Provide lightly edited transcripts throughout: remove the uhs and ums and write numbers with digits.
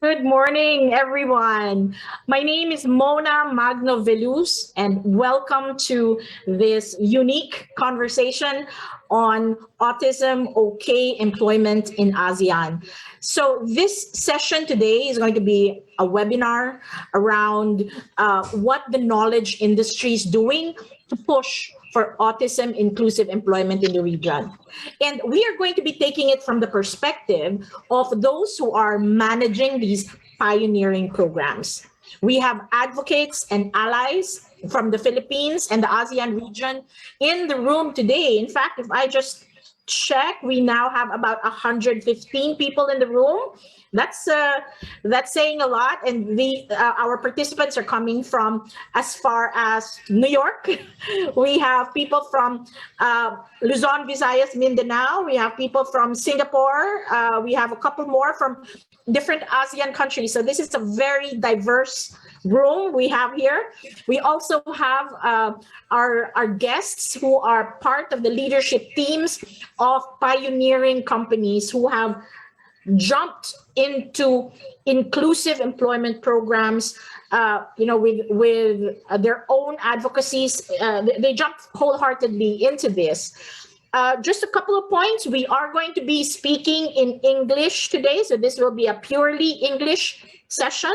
Good morning, everyone. My name is Mona Magno Veluz, and welcome to this unique conversation on Autism-OK employment in ASEAN. So this session today is going to be a webinar around what the knowledge industry is doing to push for autism-inclusive employment in the region. And we are going to be taking it from the perspective of those who are managing these pioneering programs. We have advocates and allies from the Philippines and the ASEAN region in the room today. In fact, if I just check, we now have about 115 people in the room. That's saying a lot, and our participants are coming from as far as New York. We have people from Luzon, Visayas, Mindanao. We have people from Singapore. We have a couple more from different ASEAN countries. So this is a very diverse room we have here. We also have our guests who are part of the leadership teams of pioneering companies who have jumped into inclusive employment programs, with their own advocacies. They jumped wholeheartedly into this. Just a couple of points. We are going to be speaking in English today, so this will be a purely English session.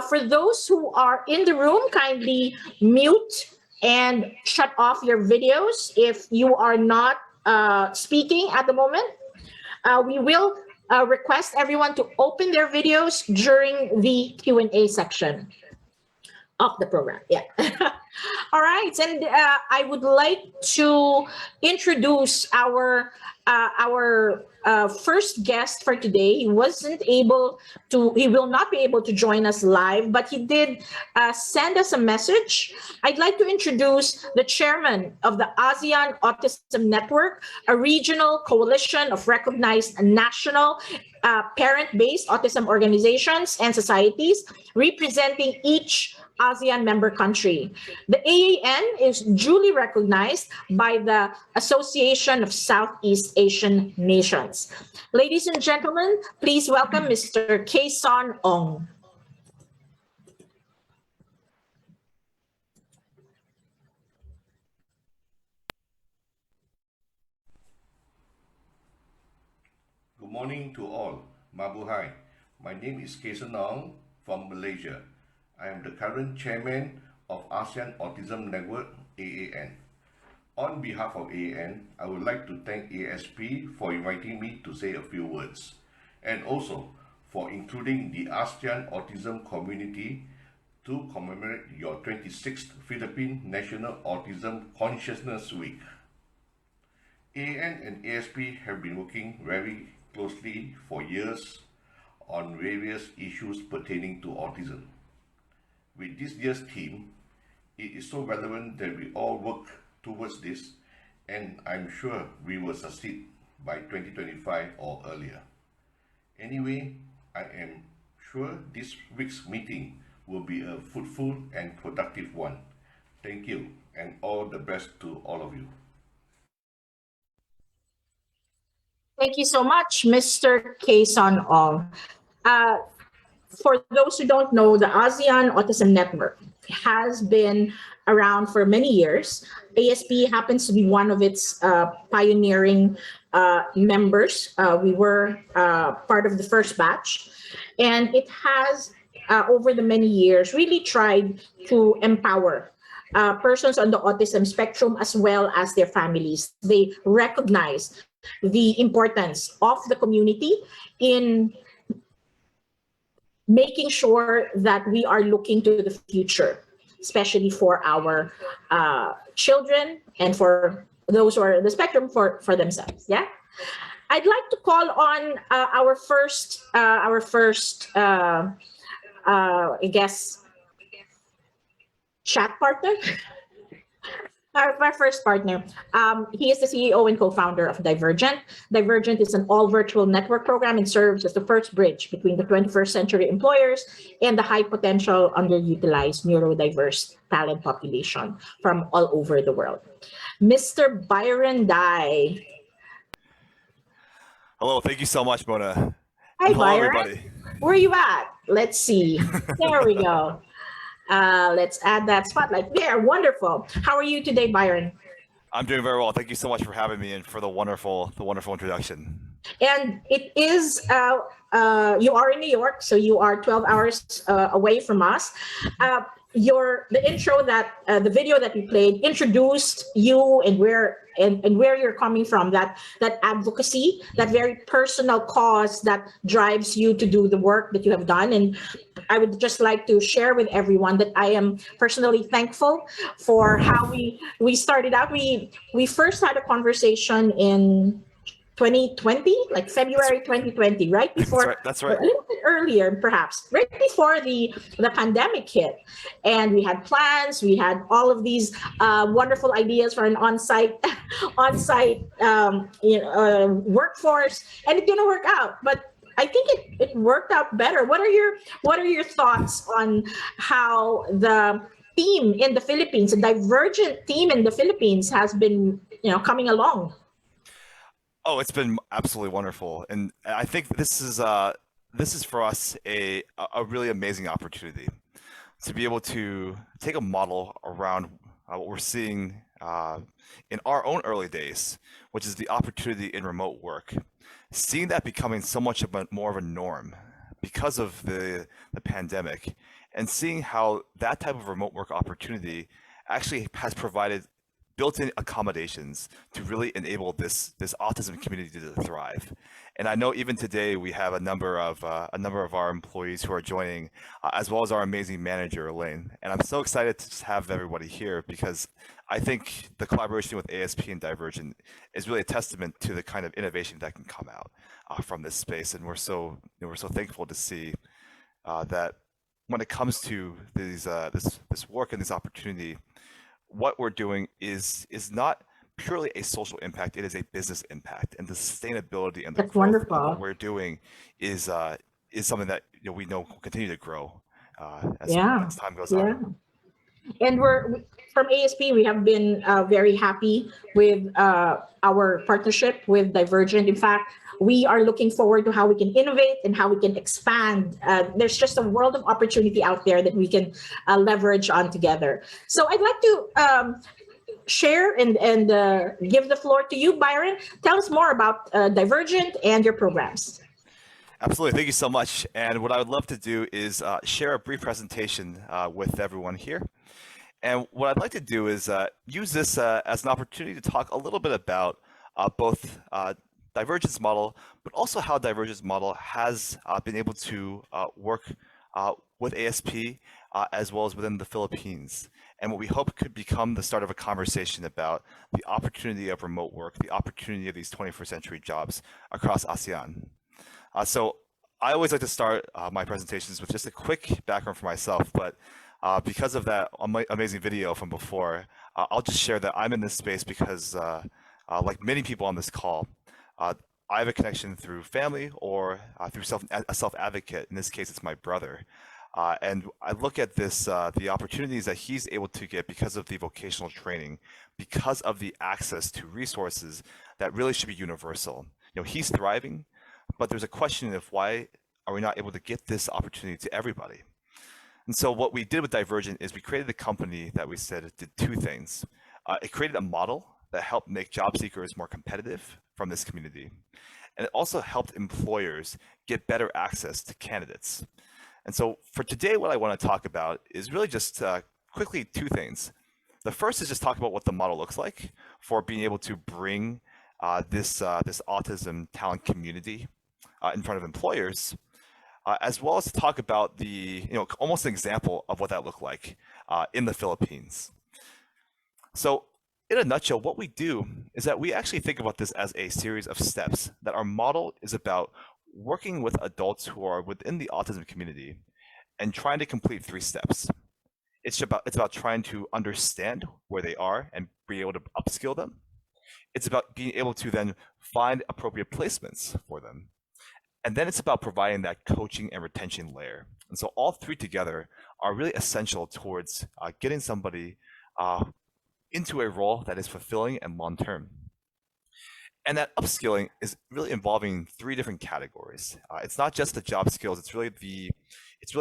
For those who are in the room, kindly mute and shut off your videos if you are not speaking at the moment. We will request everyone to open their videos during the Q&A section of the program. Yeah. All right, and I would like to introduce our first guest for today. He will not be able to join us live, but he did send us a message. I'd like to introduce the chairman of the ASEAN Autism Network, a regional coalition of recognized national parent-based autism organizations and societies representing each ASEAN member country. The AAN is duly recognized by the Association of Southeast Asian Nations. Ladies and gentlemen, please welcome Mr. Kason Ong. Good morning to all. Mabuhay. My name is Kason Ong from Malaysia. I am the current chairman of ASEAN Autism Network, AAN. On behalf of AAN, I would like to thank ASP for inviting me to say a few words, and also for including the ASEAN Autism community to commemorate your 26th Philippine National Autism Consciousness Week. AAN and ASP have been working very closely for years on various issues pertaining to autism. With this year's theme, it is so relevant that we all work towards this, and I'm sure we will succeed by 2025 or earlier. Anyway, I am sure this week's meeting will be a fruitful and productive one. Thank you, and all the best to all of you. Thank you so much, Mr. Kason Ong. For those who don't know, the ASEAN Autism Network has been around for many years. ASP happens to be one of its pioneering members. We were part of the first batch, and it has, over the many years, really tried to empower persons on the autism spectrum as well as their families. They recognize the importance of the community in making sure that we are looking to the future, especially for our children and for those who are in the spectrum for themselves. Yeah, I'd like to call on our first, I guess, chat partner. Our first partner. He is the CEO and co-founder of Divergent. Divergent is an all-virtual network program and serves as the first bridge between the 21st century employers and the high-potential, underutilized, neurodiverse talent population from all over the world. Mr. Byron Dai. Hello, thank you so much, Mona. Hi, Hello, Byron. everybody. Where are you at? Let's see. There we go. Let's add that spotlight. There, wonderful. How are you today, Byron? I'm doing very well. Thank you so much for having me and for the wonderful introduction. And it is, you are in New York, so you are 12 hours away from us. Uh, the intro that the video that we played introduced you and where you're coming from, that advocacy, that very personal cause that drives you to do the work that you have done. And I would just like to share with everyone that I am personally thankful for how we started out. We first had a conversation in 2020, like That's February 2020, right that's before, right. That's or right. a little bit earlier, perhaps, right before the pandemic hit. And we had plans, we had all of these wonderful ideas for an on-site on-site workforce, and it's gonna work out. But I think it worked out better. What are your thoughts on how the team in the Philippines, a divergent team in the Philippines, has been coming along? Oh, it's been absolutely wonderful, and I think this is for us a really amazing opportunity to be able to take a model around what we're seeing in our own early days, which is the opportunity in remote work. Seeing that becoming so much more of a norm because of the pandemic, and seeing how that type of remote work opportunity actually has provided built-in accommodations to really enable this autism community to thrive. And I know even today we have a number of our employees who are joining, as well as our amazing manager Elaine. And I'm so excited to just have everybody here because I think the collaboration with ASP and Divergent is really a testament to the kind of innovation that can come out from this space. And we're so thankful to see that when it comes to this work and this opportunity, what we're doing is not purely a social impact; it is a business impact, and the sustainability and the That's growth of what wonderful. we're doing is something that we know will continue to grow Yeah, as time goes yeah. on. And from ASP, we have been very happy with our partnership with Divergent. In fact, we are looking forward to how we can innovate and how we can expand. There's just a world of opportunity out there that we can leverage on together. So I'd like to share and give the floor to you, Byron. Tell us more about Divergent and your programs. Absolutely, thank you so much. And what I would love to do is share a brief presentation with everyone here. And what I'd like to do is use this as an opportunity to talk a little bit about both Divergence model, but also how Divergence model has been able to work with ASP as well as within the Philippines. And what we hope could become the start of a conversation about the opportunity of remote work, the opportunity of these 21st century jobs across ASEAN. So I always like to start my presentations with just a quick background for myself, but because of that amazing video from before, I'll just share that I'm in this space because, like many people on this call, uh, I have a connection through family or through a self-advocate. In this case, it's my brother. And I look at the opportunities that he's able to get because of the vocational training, because of the access to resources that really should be universal. He's thriving, but there's a question of why are we not able to get this opportunity to everybody? And so what we did with Divergent is we created a company that we said it did two things. It created a model that helped make job seekers more competitive from this community. And it also helped employers get better access to candidates. And so for today, what I want to talk about is really just quickly two things. The first is just talk about what the model looks like for being able to bring this autism talent community in front of employers, as well as talk about almost an example of what that looked like in the Philippines. So in a nutshell, what we do is that we actually think about this as a series of steps, that our model is about working with adults who are within the autism community and trying to complete three steps. It's about trying to understand where they are and be able to upskill them. It's about being able to then find appropriate placements for them. And then it's about providing that coaching and retention layer. And so all three together are really essential towards getting somebody into a role that is fulfilling and long term. And that upskilling is really involving three different categories. It's not just the job skills. It's really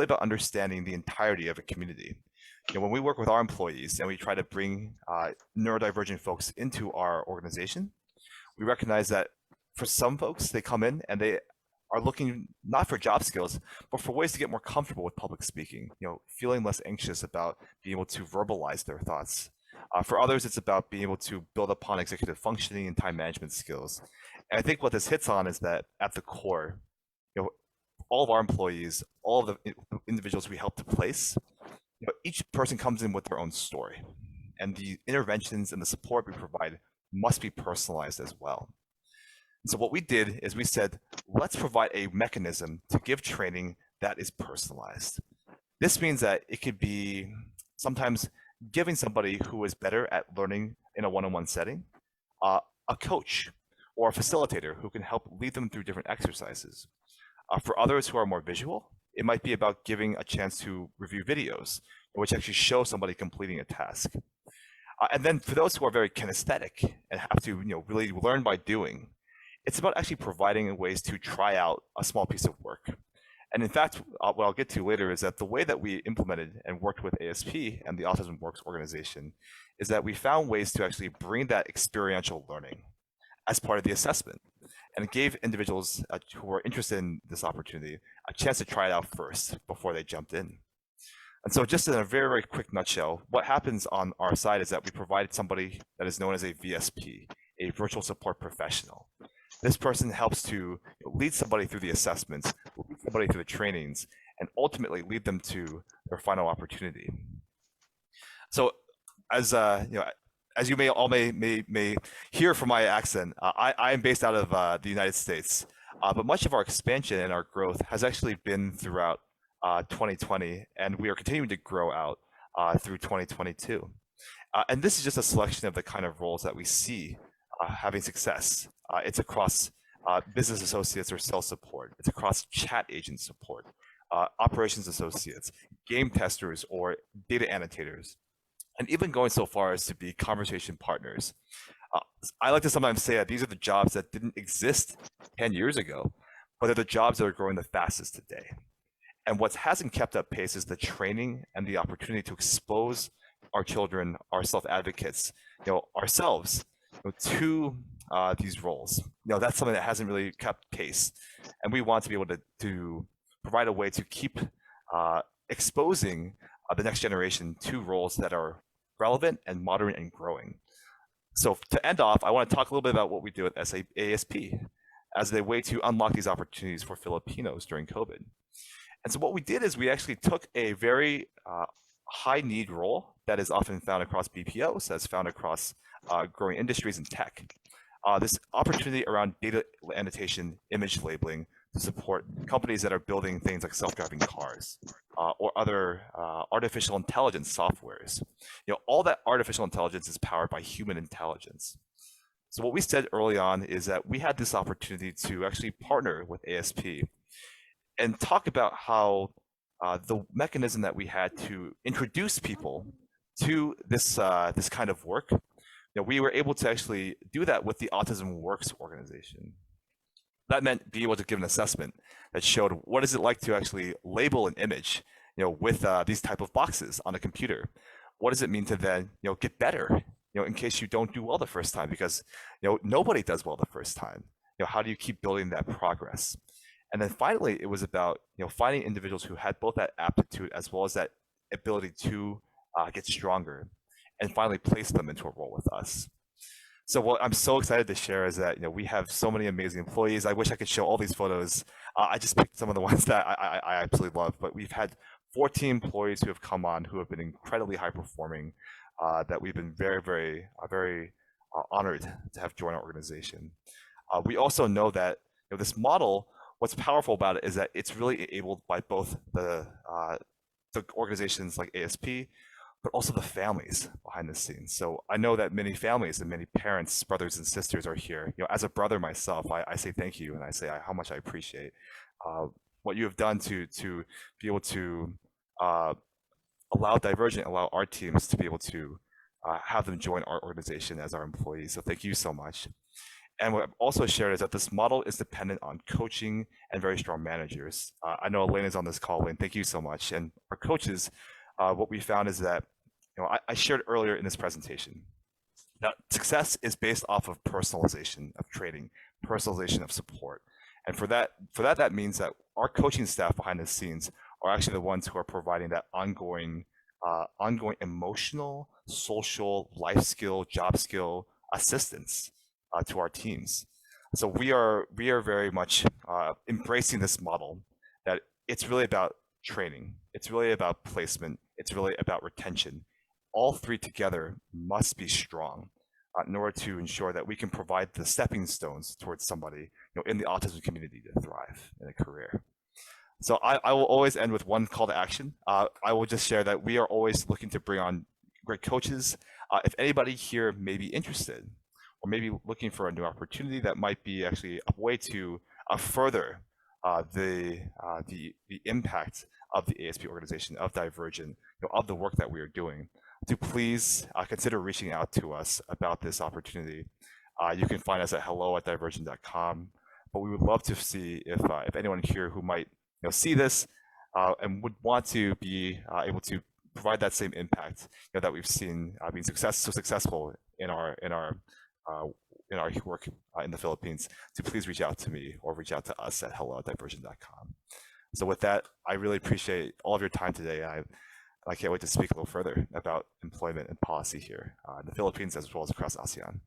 about understanding the entirety of a community. When we work with our employees and we try to bring neurodivergent folks into our organization, we recognize that for some folks, they come in and they are looking not for job skills, but for ways to get more comfortable with public speaking, feeling less anxious about being able to verbalize their thoughts. For others, it's about being able to build upon executive functioning and time management skills. And I think what this hits on is that at the core, all of our employees, all of the individuals we help to place, each person comes in with their own story. And the interventions and the support we provide must be personalized as well. So what we did is we said, let's provide a mechanism to give training that is personalized. This means that it could be sometimes giving somebody who is better at learning in a one-on-one setting, a coach or a facilitator who can help lead them through different exercises. For others who are more visual, it might be about giving a chance to review videos, which actually show somebody completing a task. And then for those who are very kinesthetic and have to really learn by doing, it's about actually providing ways to try out a small piece of work. And in fact, what I'll get to later is that the way that we implemented and worked with ASP and the Autism Works organization is that we found ways to actually bring that experiential learning as part of the assessment, and it gave individuals who were interested in this opportunity a chance to try it out first before they jumped in. And so just in a very, very quick nutshell, what happens on our side is that we provide somebody that is known as a VSP, a virtual support professional. This person helps to lead somebody through the assessments, lead somebody through the trainings, and ultimately lead them to their final opportunity. So as you may hear from my accent, I am based out of the United States, but much of our expansion and our growth has actually been throughout 2020, and we are continuing to grow out through 2022. And this is just a selection of the kind of roles that we see having success. It's across business associates or sales support. It's across chat agent support, operations associates, game testers, or data annotators, and even going so far as to be conversation partners. I like to sometimes say that these are the jobs that didn't exist 10 years ago, but they're the jobs that are growing the fastest today. And what hasn't kept up pace is the training and the opportunity to expose our children, our self-advocates, ourselves, to these roles. That's something that hasn't really kept pace. And we want to be able to provide a way to keep exposing the next generation to roles that are relevant and modern and growing. So to end off, I want to talk a little bit about what we do at ASP as a way to unlock these opportunities for Filipinos during COVID. And so what we did is we actually took a very high need role that is often found across BPOs, that's found across growing industries in tech. This opportunity around data annotation, image labeling to support companies that are building things like self-driving cars or other artificial intelligence softwares. All that artificial intelligence is powered by human intelligence. So what we said early on is that we had this opportunity to actually partner with ASP and talk about how the mechanism that we had to introduce people to this kind of work, we were able to actually do that with the Autism Works organization. That meant being able to give an assessment that showed what is it like to actually label an image, with these type of boxes on a computer. What does it mean to then, get better, in case you don't do well the first time, because nobody does well the first time. How do you keep building that progress? And then finally, it was about finding individuals who had both that aptitude as well as that ability to get stronger, and finally place them into a role with us. So what I'm so excited to share is that we have so many amazing employees. I wish I could show all these photos. I just picked some of the ones that I absolutely love, but we've had 14 employees who have come on who have been incredibly high performing, that we've been very, very, very honored to have join our organization. We also know that this model, what's powerful about it is that it's really enabled by both the organizations like ASP, but also the families behind the scenes. So I know that many families and many parents, brothers and sisters are here. As a brother myself, I say thank you, and I say how much I appreciate what you have done to be able to allow Divergent, allow our teams to be able to have them join our organization as our employees. So thank you so much. And what I've also shared is that this model is dependent on coaching and very strong managers. I know Elaine is on this call, Elaine, thank you so much. And our coaches, what we found is that, I shared earlier in this presentation, that success is based off of personalization of training, personalization of support. And for that, that means that our coaching staff behind the scenes are actually the ones who are providing that ongoing emotional, social, life skill, job skill assistance to our teams. So we are very much embracing this model that it's really about training, it's really about placement, it's really about retention. All three together must be strong in order to ensure that we can provide the stepping stones towards somebody in the autism community to thrive in a career. So I will always end with one call to action. I will just share that we are always looking to bring on great coaches. If anybody here may be interested or maybe looking for a new opportunity that might be actually a way to further the impact of the ASP organization, of Divergent, of the work that we are doing, do please consider reaching out to us about this opportunity. You can find us at hello@divergent.com. But we would love to see if anyone here who might see this and would want to be able to provide that same impact that we've seen being so successful in our work in the Philippines, to please reach out to me or reach out to us at hello@divergent.com. So with that, I really appreciate all of your time today. I can't wait to speak a little further about employment and policy here in the Philippines as well as across ASEAN.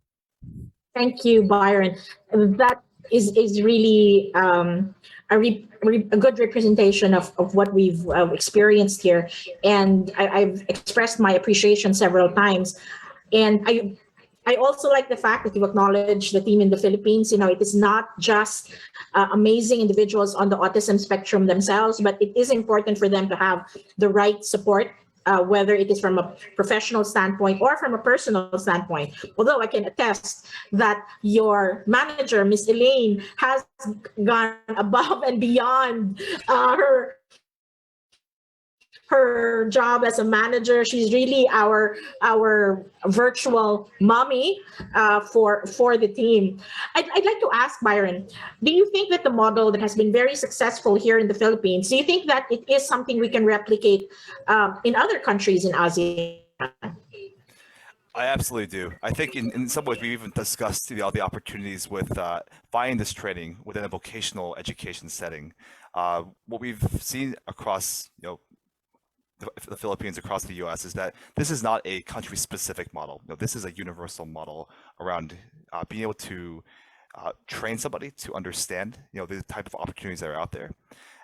Thank you, Byron. That is really a good representation of what we've experienced here. And I've expressed my appreciation several times. And I also like the fact that you acknowledge the team in the Philippines. It is not just amazing individuals on the autism spectrum themselves, but it is important for them to have the right support, whether it is from a professional standpoint or from a personal standpoint. Although I can attest that your manager, Miss Elaine, has gone above and beyond her job as a manager. She's really our virtual mommy for the team. I'd like to ask Byron, do you think that the model that has been very successful here in the Philippines, do you think that it is something we can replicate in other countries in ASEAN? I absolutely do. I think in some ways we even discussed all the opportunities with finding this training within a vocational education setting. What we've seen across the Philippines, across the U.S., is that this is not a country-specific model. This is a universal model around being able to train somebody to understand the type of opportunities that are out there,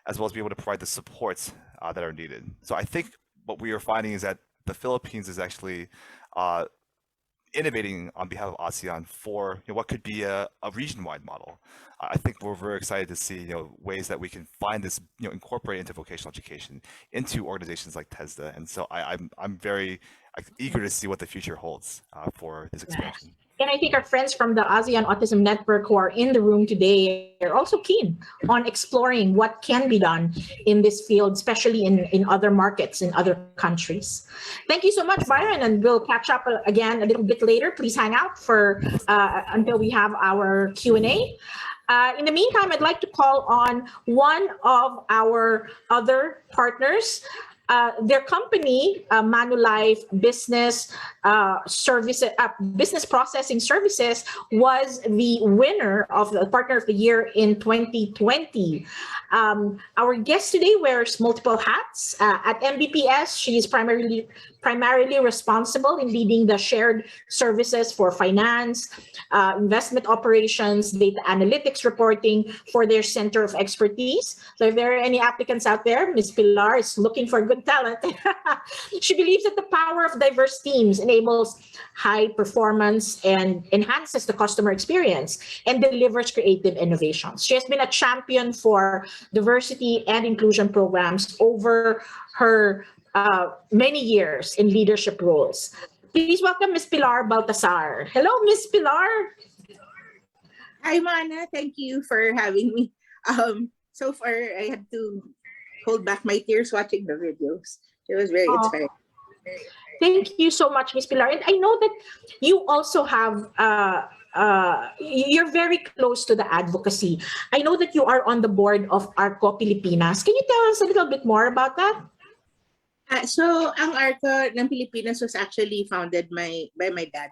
as well as be able to provide the supports that are needed. So I think what we are finding is that the Philippines is actually innovating on behalf of ASEAN for what could be a region-wide model. I think we're very excited to see ways that we can find this incorporate into vocational education into organizations like TESDA, and so I'm very eager to see what the future holds for this expansion. And I think our friends from the ASEAN Autism Network who are in the room today are also keen on exploring what can be done in this field, especially in other markets, in other countries. Thank you so much, Byron, and we'll catch up again a little bit later. Please hang out for until we have our Q&A. In the meantime, I'd like to call on one of our other partners. Their company, Manulife Business Services, Business Processing Services, was the winner of the Partner of the Year in 2020. Our guest today wears multiple hats. At MBPS, she is primarily responsible in leading the shared services for finance, investment operations, data analytics reporting for their center of expertise. So if there are any applicants out there, Ms. Pilar is looking for good talent. She believes that the power of diverse teams enables high performance and enhances the customer experience and delivers creative innovations. She has been a champion for diversity and inclusion programs over her many years in leadership roles. Please welcome Ms. Pilar Baltasar. Hello, Ms. Pilar. Hi, Mana. Thank you for having me. So far, I had to hold back my tears watching the videos. It was very inspiring. Thank you so much, Ms. Pilar. And I know that you also have you're very close to the advocacy. I know that you are on the board of ARCO Pilipinas. Can you tell us a little bit more about that? So, ang ARCO ng Pilipinas was actually founded by my dad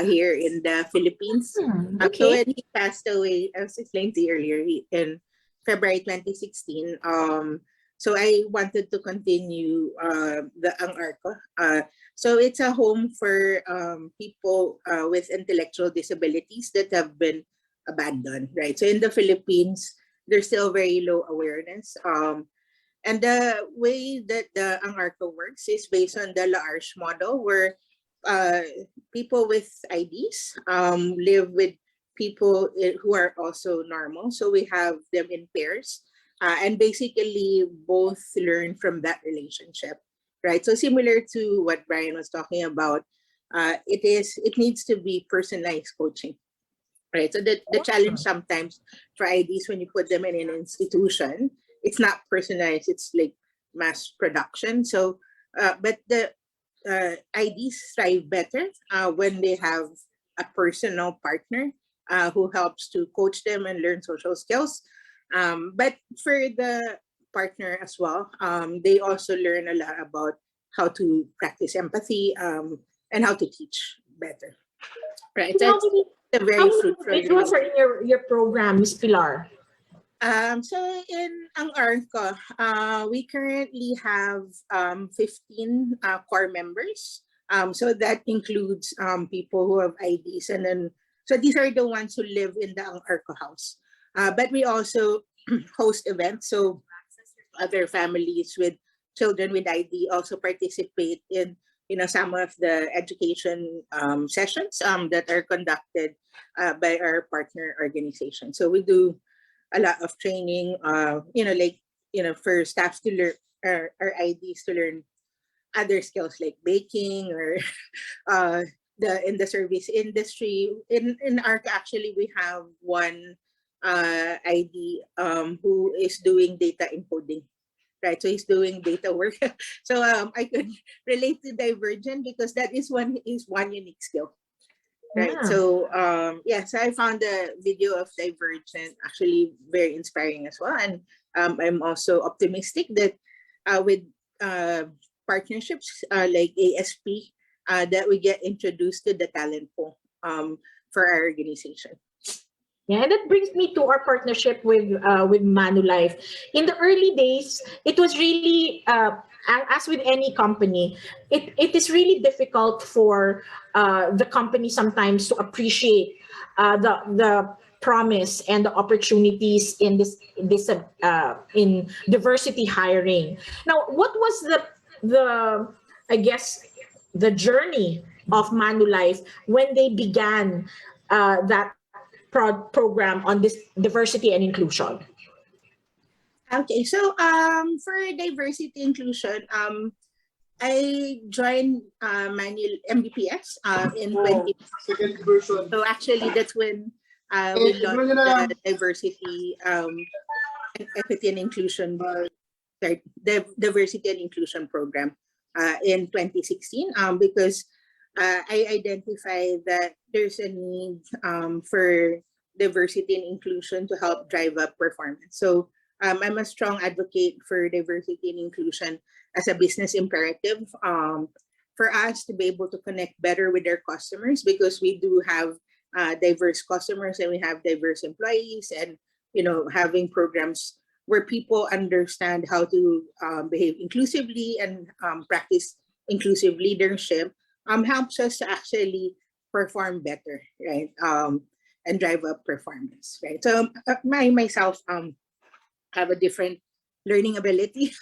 here in the Philippines. So Okay. when he passed away, I was explaining to you earlier, in February 2016, so I wanted to continue the ang ARCO. So it's a home for people with intellectual disabilities that have been abandoned, right? So in the Philippines, there's still very low awareness. And the way that the ang ARCO works is based on the L'Arche model, where people with IDs live with people who are also normal. So we have them in pairs, and basically both learn from that relationship, right? So similar to what Brian was talking about, it needs to be personalized coaching, right? So the challenge sometimes for IDs when you put them in an institution, it's not personalized, it's like mass production. So, but the IDs thrive better when they have a personal partner who helps to coach them and learn social skills. But for the partner as well, they also learn a lot about how to practice empathy and how to teach better. Right. So How it's many, a how very many fruitful individuals are relationship. in your program, Miss Pilar? So in ang ARCO, we currently have 15 core members. So that includes people who have IDs, and then so these are the ones who live in the ang ARCO house. But we also host events, so other families with children with ID also participate in some of the education sessions that are conducted by our partner organization. So we do a lot of training, for staff to learn, our IDs to learn other skills like baking or in the service industry. In ARC, actually, we have one ID who is doing data encoding. Right, so he's doing data work. So I could relate to Divergent because that is one unique skill. Right. Yeah. So so I found the video of Divergent actually very inspiring as well. And I'm also optimistic that with partnerships like ASP, that we get introduced to the talent pool for our organization. Yeah, and that brings me to our partnership with Manulife. In the early days, it was really as with any company, it is really difficult for the company sometimes to appreciate the promise and the opportunities in this in diversity hiring. Now, what was the I guess the journey of Manulife when they began that program on this diversity and inclusion? Okay, so for diversity inclusion, I joined manual MBPS in 20. So actually, that's when we launched the diversity, equity and inclusion, the diversity and inclusion program in 2016. Because I identify that there's a need for diversity and inclusion to help drive up performance. So I'm a strong advocate for diversity and inclusion as a business imperative for us to be able to connect better with our customers, because we do have diverse customers and we have diverse employees, and having programs where people understand how to behave inclusively and practice inclusive leadership helps us to actually perform better, right? And drive up performance, right? So myself have a different learning ability,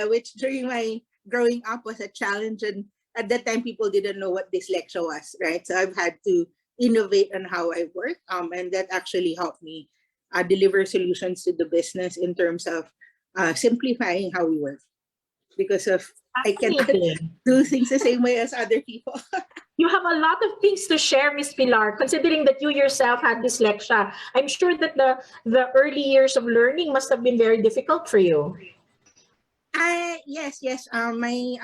which during my growing up was a challenge, and at that time people didn't know what dyslexia was, right? So I've had to innovate on how I work, and that actually helped me deliver solutions to the business in terms of simplifying how we work, because of I can't do things the same way as other people. You have a lot of things to share, Miss Pilar, considering that you yourself had dyslexia. I'm sure that the early years of learning must have been very difficult for you. Yes. My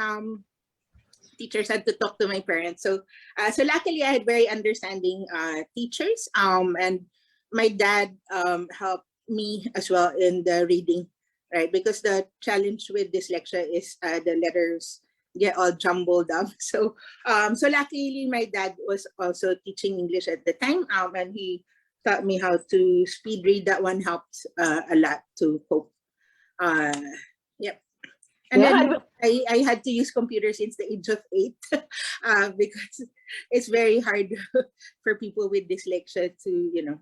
teachers had to talk to my parents. So luckily I had very understanding teachers. And my dad helped me as well in the reading, right? Because the challenge with dyslexia is the letters get all jumbled up. So luckily my dad was also teaching English at the time, and he taught me how to speed read. That one helped a lot to cope. Yep. And then I had to use computers since the age of 8 because it's very hard for people with dyslexia to,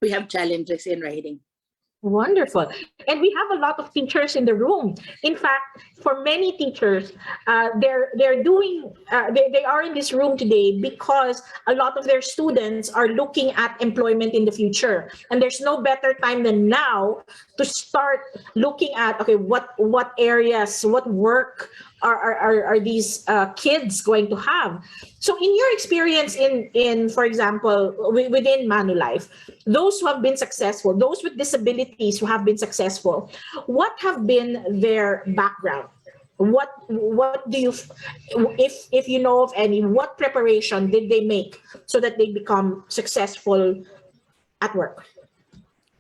we have challenges in writing. Wonderful. And we have a lot of teachers in the room. In fact, for many teachers, they're doing they are in this room today because a lot of their students are looking at employment in the future. And there's no better time than now to start looking at, okay, what areas, what work are these kids going to have? So in your experience in for example, within Manulife, those who have been successful, those with disabilities who have been successful, what have been their background? What do you, if you know of any, what preparation did they make so that they become successful at work?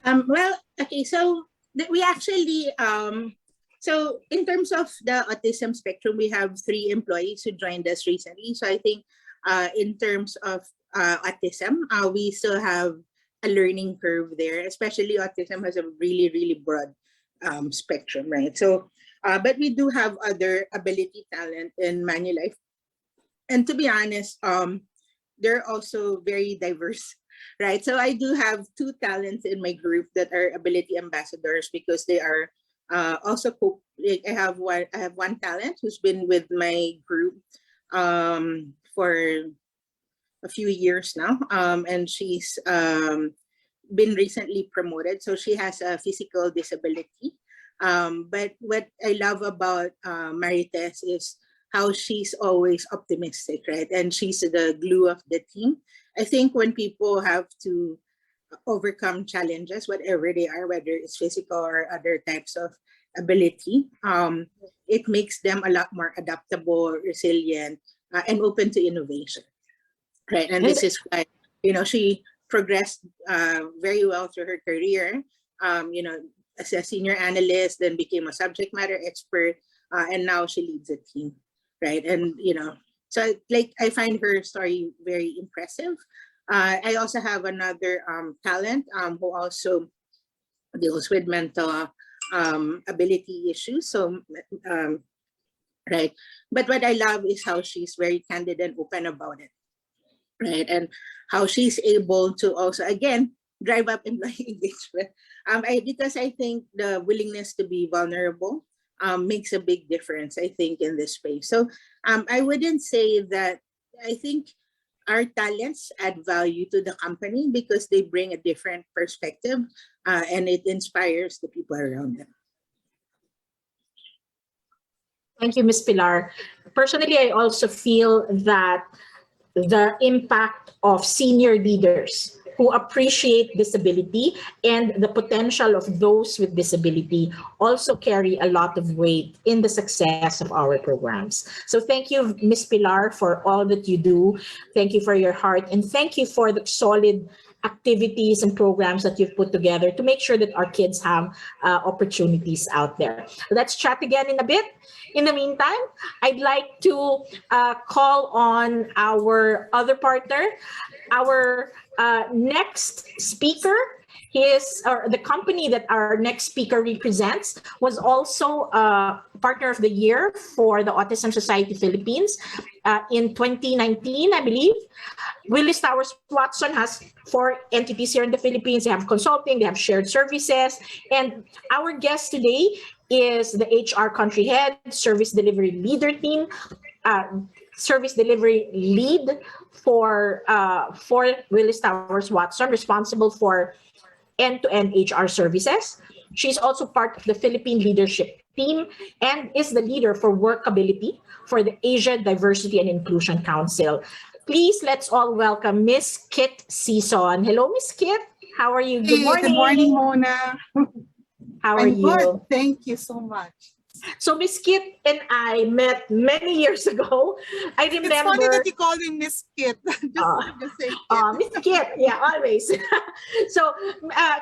Well, okay, so we actually so in terms of the autism spectrum, we have 3 employees who joined us recently. So I think in terms of autism, we still have a learning curve there, especially autism has a really, really broad spectrum, right? So, but we do have other ability talent in Manulife. And to be honest, they're also very diverse, right? So I do have 2 talents in my group that are ability ambassadors because they are also like I have one talent who's been with my group for a few years now, and she's been recently promoted, so she has a physical disability. But what I love about Marites is how she's always optimistic, right? And she's the glue of the team. I think when people have to overcome challenges, whatever they are, whether it's physical or other types of ability, it makes them a lot more adaptable, resilient, and open to innovation, right? And this is why, she progressed very well through her career, as a senior analyst, then became a subject matter expert, and now she leads a team, right? And, so like I find her story very impressive. I also have another talent who also deals with mental ability issues. So, right. But what I love is how she's very candid and open about it, right? And how she's able to also, again, drive up employee engagement. Because I think the willingness to be vulnerable makes a big difference, I think, in this space. So I wouldn't say that, I think our talents add value to the company because they bring a different perspective and it inspires the people around them. Thank you, Ms. Pilar. Personally, I also feel that the impact of senior leaders who appreciate disability and the potential of those with disability also carry a lot of weight in the success of our programs. So thank you, Ms. Pilar, for all that you do. Thank you for your heart, and thank you for the solid activities and programs that you've put together to make sure that our kids have opportunities out there. Let's chat again in a bit. In the meantime, I'd like to call on our other partner, our next speaker. The company that our next speaker represents was also Partner of the Year for the Autism Society Philippines in 2019, I believe. Willis Towers Watson has 4 entities here in the Philippines. They have consulting, they have shared services, and our guest today is the HR country head, service delivery leader team, service delivery lead for Willis Towers Watson, responsible for end-to-end HR services. She's also part of the Philippine leadership team and is the leader for workability for the Asia Diversity and Inclusion Council. Please, let's all welcome Miss Kit Season. Hello, Miss Kit. How are you? Good morning. Good morning, Mona. How are I'm you? good. Thank you so much. So Miss Kit and I met many years ago. I It's funny remember that you call me Miss Kit. Just say Kit. Miss Kit, yeah, always. So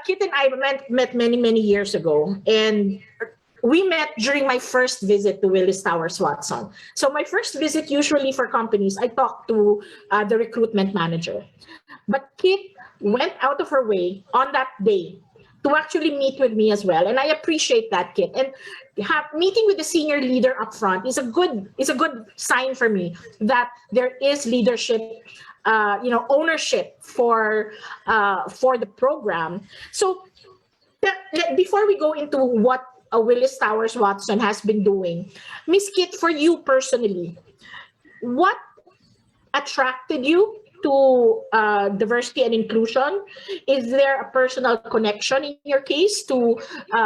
Kit and I met many years ago, and we met during my first visit to Willis Towers Watson. So my first visit, usually for companies, I talk to the recruitment manager. But Kit went out of her way on that day to actually meet with me as well, and I appreciate that, Kit. And meeting with the senior leader up front is a good sign for me that there is leadership, ownership for the program. So before we go into what Willis Towers Watson has been doing, Miss Kit, for you personally, what attracted you to diversity and inclusion? Is there a personal connection in your case to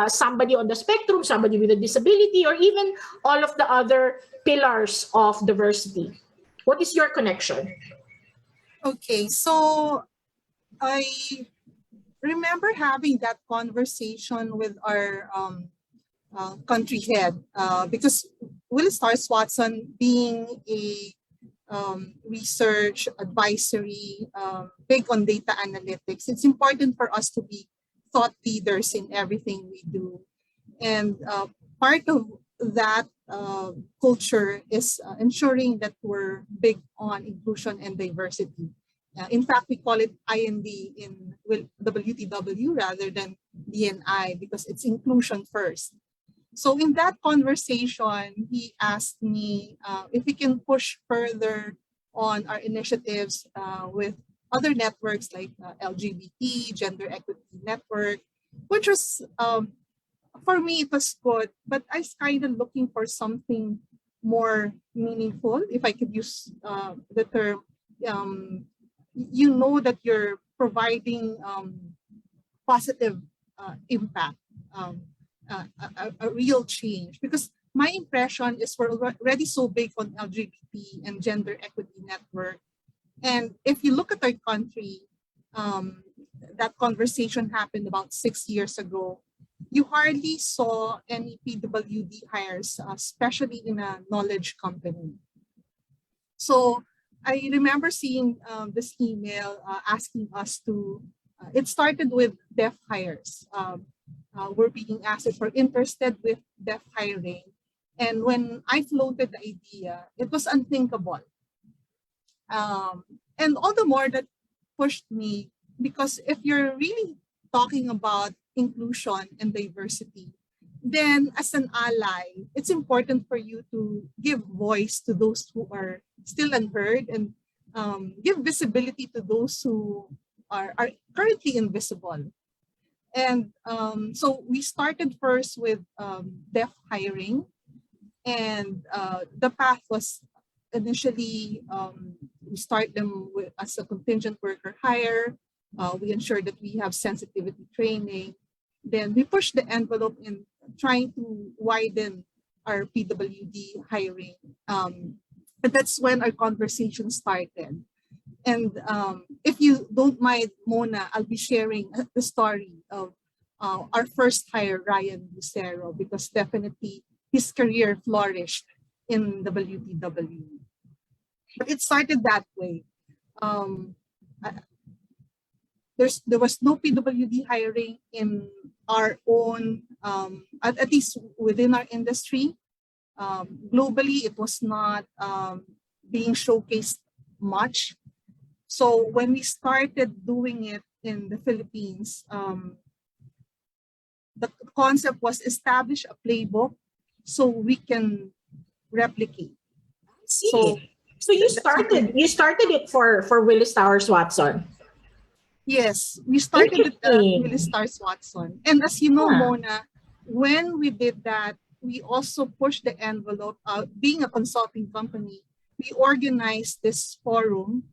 somebody on the spectrum, somebody with a disability, or even all of the other pillars of diversity? What is your connection? Okay, so I remember having that conversation with our country head because Willis Towers Watson, being a research advisory, big on data analytics, it's important for us to be thought leaders in everything we do. And part of that culture is ensuring that we're big on inclusion and diversity. In fact, we call it IND in WTW rather than DNI because it's inclusion first. So in that conversation, he asked me if we can push further on our initiatives with other networks like LGBT, Gender Equity Network, which was, for me, it was good, but I was kind of looking for something more meaningful, if I could use the term. You know that you're providing positive impact. A real change, because my impression is we're already so big on LGBT and Gender Equity Network, and if you look at our country, that conversation happened about 6 years ago. You hardly saw any PWD hires, especially in a knowledge company. So I remember seeing this email asking us to. It started with deaf hires. We're being asked if we're interested with deaf hiring. And when I floated the idea, it was unthinkable. And all the more that pushed me, because if you're really talking about inclusion and diversity, then as an ally, it's important for you to give voice to those who are still unheard and give visibility to those who are currently invisible. And so we started first with deaf hiring, and the path was initially we start them as a contingent worker hire. We ensure that we have sensitivity training. Then we push the envelope in trying to widen our PWD hiring. And that's when our conversation started. And if you don't mind, Mona, I'll be sharing the story of our first hire, Ryan Lucero, because definitely his career flourished in WTW. But it started that way. There was no PWD hiring in our own, at least within our industry. Globally, it was not being showcased much. So when we started doing it in the Philippines, the concept was establish a playbook so we can replicate. See. So you started it for Willis Towers Watson. Yes, we started with Willis Towers Watson. And as you know, Mona, when we did that, we also pushed the envelope. Being a consulting company, we organized this forum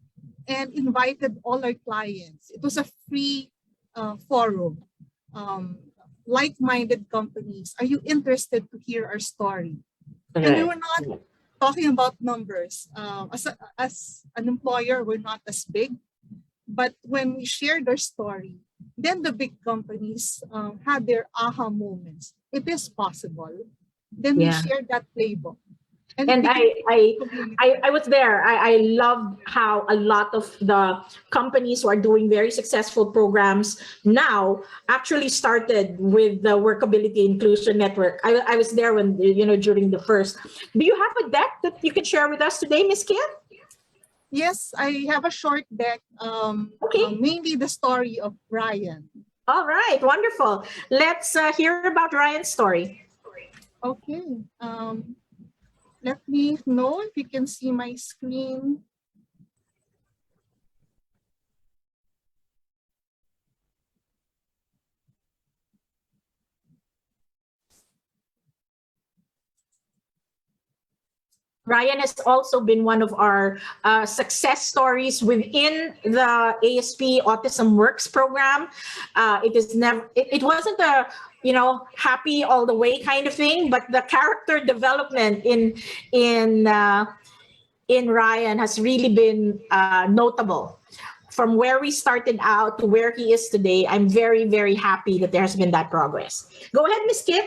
and invited all our clients. It was a free forum. Like-minded companies, are you interested to hear our story? Okay. And we were not talking about numbers. As an employer, we're not as big. But when we shared our story, then the big companies had their aha moments. It is possible. then we Yeah. shared that playbook. And And it became I was there. I loved how a lot of the companies who are doing very successful programs now actually started with the Workability Inclusion Network. I was there when, during the first. Do you have a deck that you can share with us today, Miss Kim? Yes, I have a short deck, Okay. mainly the story of Ryan. All right. Wonderful. Let's hear about Ryan's story. Okay. Let me know if you can see my screen. Ryan has also been one of our success stories within the ASP Autism Works program. It is never, it wasn't a, happy all the way kind of thing, but the character development in Ryan has really been notable. From where we started out to where he is today, I'm very, very happy that there has been that progress. Go ahead, Miss Kip.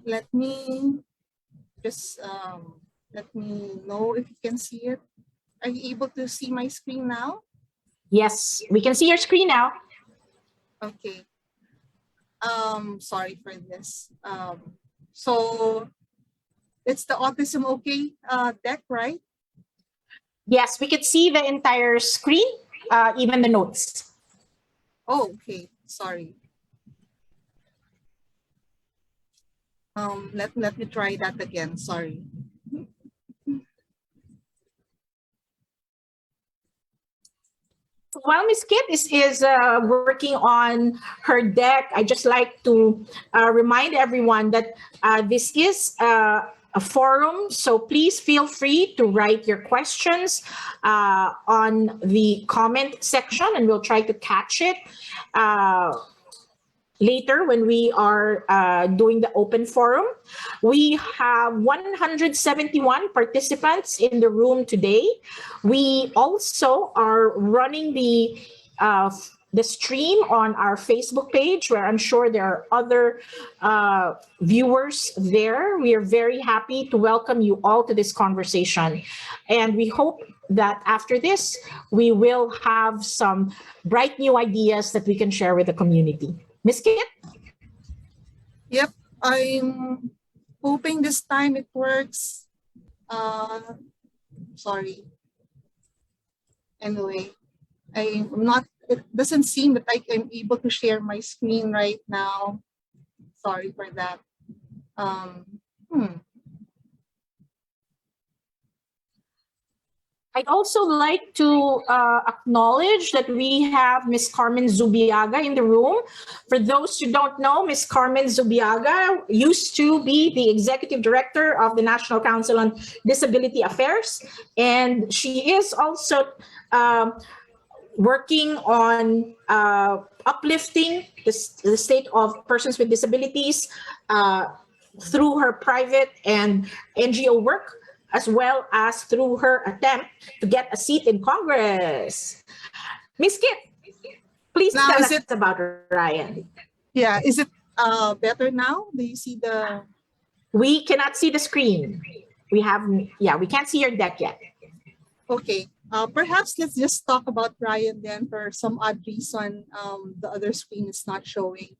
Let me just let me know if you can see it. Are you able to see my screen now? Yes, we can see your screen now. Okay. Sorry for this. So it's the Autism-OK deck, right? Yes, we could see the entire screen, even the notes. Oh, okay. Sorry. Let me try that again. Sorry. While Miss Kit is working on her deck, I just like to remind everyone that this is a forum, so please feel free to write your questions on the comment section, and we'll try to catch it later when we are doing the open forum. We have 171 participants in the room today. We also are running the stream on our Facebook page, where I'm sure there are other viewers there. We are very happy to welcome you all to this conversation. And we hope that after this, we will have some bright new ideas that we can share with the community. Miss Kit? Yep, I'm hoping this time it works. Sorry. Anyway, I'm not, it doesn't seem that I'm able to share my screen right now. Sorry for that. I'd also like to acknowledge that we have Ms. Carmen Zubiaga in the room. For those who don't know, Ms. Carmen Zubiaga used to be the Executive Director of the National Council on Disability Affairs, and she is also working on uplifting the state of persons with disabilities through her private and NGO work, as well as through her attempt to get a seat in Congress. Miss Kit, please Now, tell is us about Ryan. Yeah, is it better now? Do you see the? We cannot see the screen. We can't see your deck yet. Okay, perhaps let's just talk about Ryan then. For some odd reason, the other screen is not showing.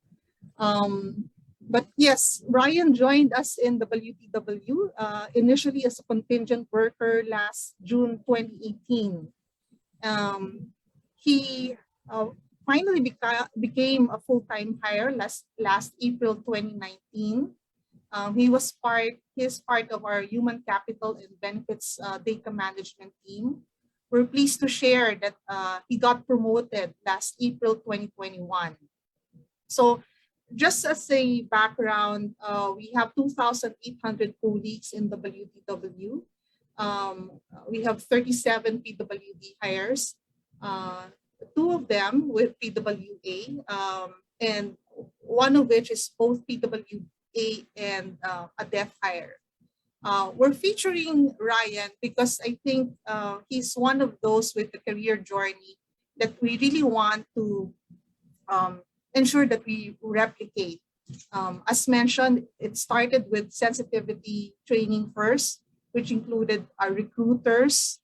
But yes, Ryan joined us in WTW initially as a contingent worker last June 2018. He finally became a full-time hire last April 2019. He's part of our human capital and benefits data management team. We're pleased to share that he got promoted last April 2021. So just as a background, we have 2,800 colleagues in WTW. We have 37 PWD hires, two of them with PWA, and one of which is both PWA and a deaf hire. We're featuring Ryan because I think he's one of those with a career journey that we really want to ensure that we replicate. As mentioned, it started with sensitivity training first, which included our recruiters,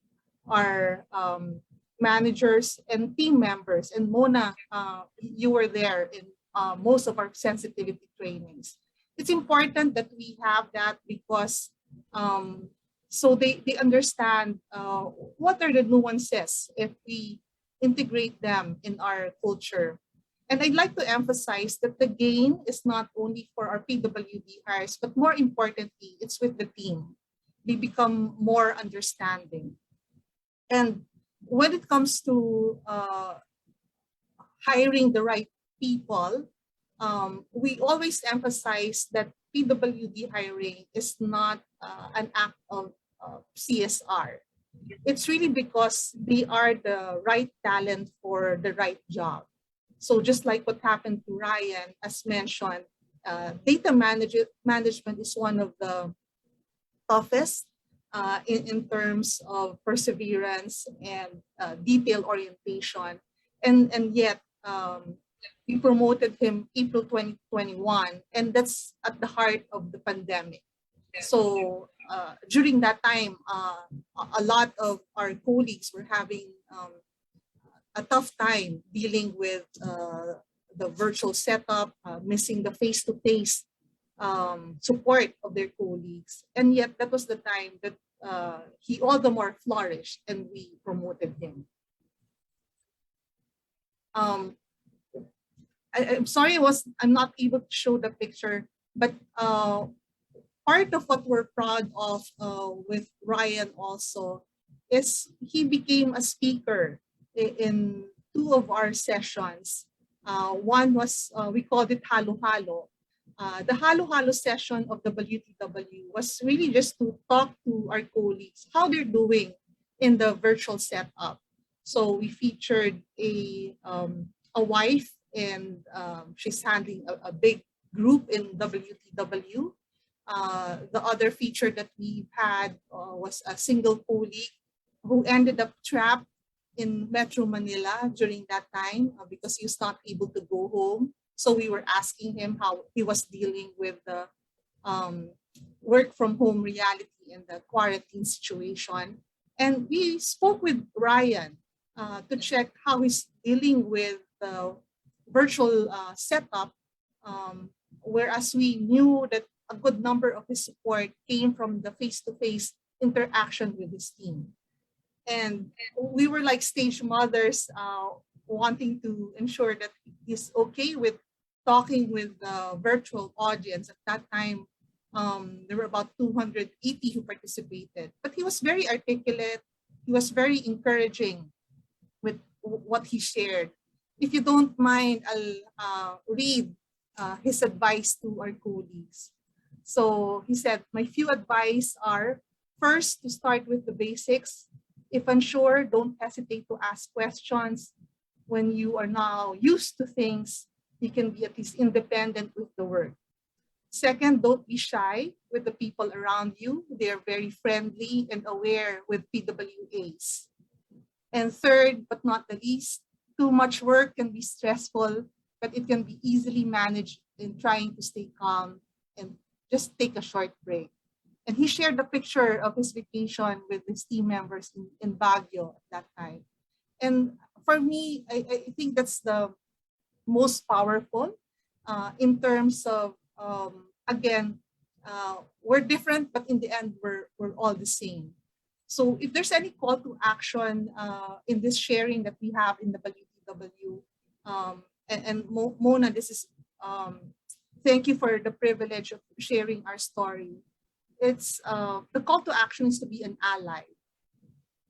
our managers, and team members. And Mona, you were there in most of our sensitivity trainings. It's important that we have that because so they understand what are the nuances if we integrate them in our culture. And I'd like to emphasize that the gain is not only for our PWD hires, but more importantly, it's with the team. They become more understanding. And when it comes to hiring the right people, we always emphasize that PWD hiring is not an act of CSR. It's really because they are the right talent for the right job. So just like what happened to Ryan, as mentioned, data management is one of the toughest in terms of perseverance and detail orientation. And yet, we promoted him April 2021, and that's at the heart of the pandemic. So during that time, a lot of our colleagues were having a tough time dealing with the virtual setup, missing the face-to-face support of their colleagues. And yet that was the time that he all the more flourished and we promoted him. I'm sorry, I'm not able to show the picture, but part of what we're proud of with Ryan also is he became a speaker in two of our sessions. One was, we called it Halo Halo. The Halo Halo session of the WTW was really just to talk to our colleagues, how they're doing in the virtual setup. So we featured a wife, and she's handling a big group in WTW. The other feature that we had was a single colleague who ended up trapped in Metro Manila during that time because he was not able to go home. So we were asking him how he was dealing with the work from home reality and the quarantine situation. And we spoke with Ryan to check how he's dealing with the virtual setup, whereas we knew that a good number of his support came from the face-to-face interaction with his team. And we were like stage mothers wanting to ensure that he's okay with talking with the virtual audience. At that time, there were about 280 who participated, but he was very articulate. He was very encouraging with what he shared. If you don't mind, I'll read his advice to our colleagues. So he said, my few advice are, first, to start with the basics. If unsure, don't hesitate to ask questions. When you are now used to things, you can be at least independent with the work. Second, don't be shy with the people around you. They are very friendly and aware with PWAs. And third, but not the least, too much work can be stressful, but it can be easily managed in trying to stay calm and just take a short break. And he shared a picture of his vacation with his team members in Baguio at that time. And for me, I think that's the most powerful in terms of, again, we're different, but in the end, we're all the same. So if there's any call to action in this sharing that we have in the WTW, and Mona, this is, thank you for the privilege of sharing our story. It's the call to action is to be an ally,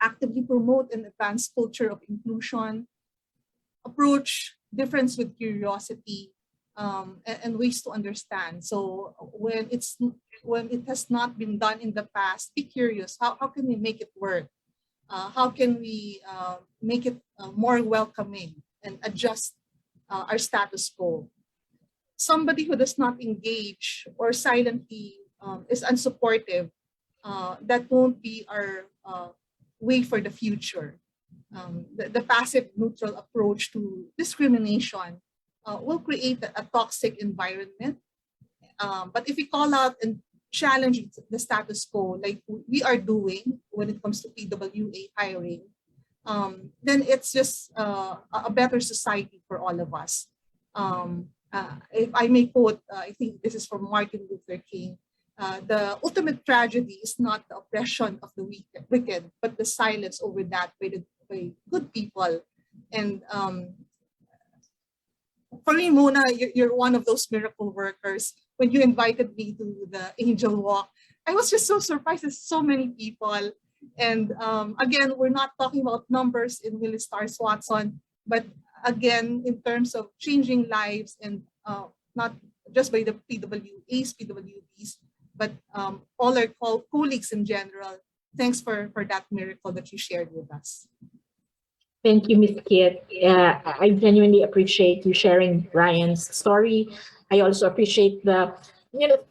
actively promote and advance culture of inclusion, approach difference with curiosity, and ways to understand. So when it has not been done in the past, be curious. How can we make it work? How can we make it more welcoming and adjust our status quo? Somebody who does not engage or silently is unsupportive, that won't be our way for the future. the passive neutral approach to discrimination will create a toxic environment. But if we call out and challenge the status quo, like we are doing when it comes to PWA hiring, then it's just a better society for all of us. If I may quote, I think this is from Martin Luther King, the ultimate tragedy is not the oppression of the wicked, but the silence over that by good people. And for me, Mona, you're one of those miracle workers. When you invited me to the Angel Walk, I was just so surprised. There's so many people. And again, we're not talking about numbers in Willis Stars Watson, but again, in terms of changing lives and not just by the PWAs, PWDs, but all our colleagues in general. Thanks for that miracle that you shared with us. Thank you, Ms. Kit. I genuinely appreciate you sharing Ryan's story. I also appreciate the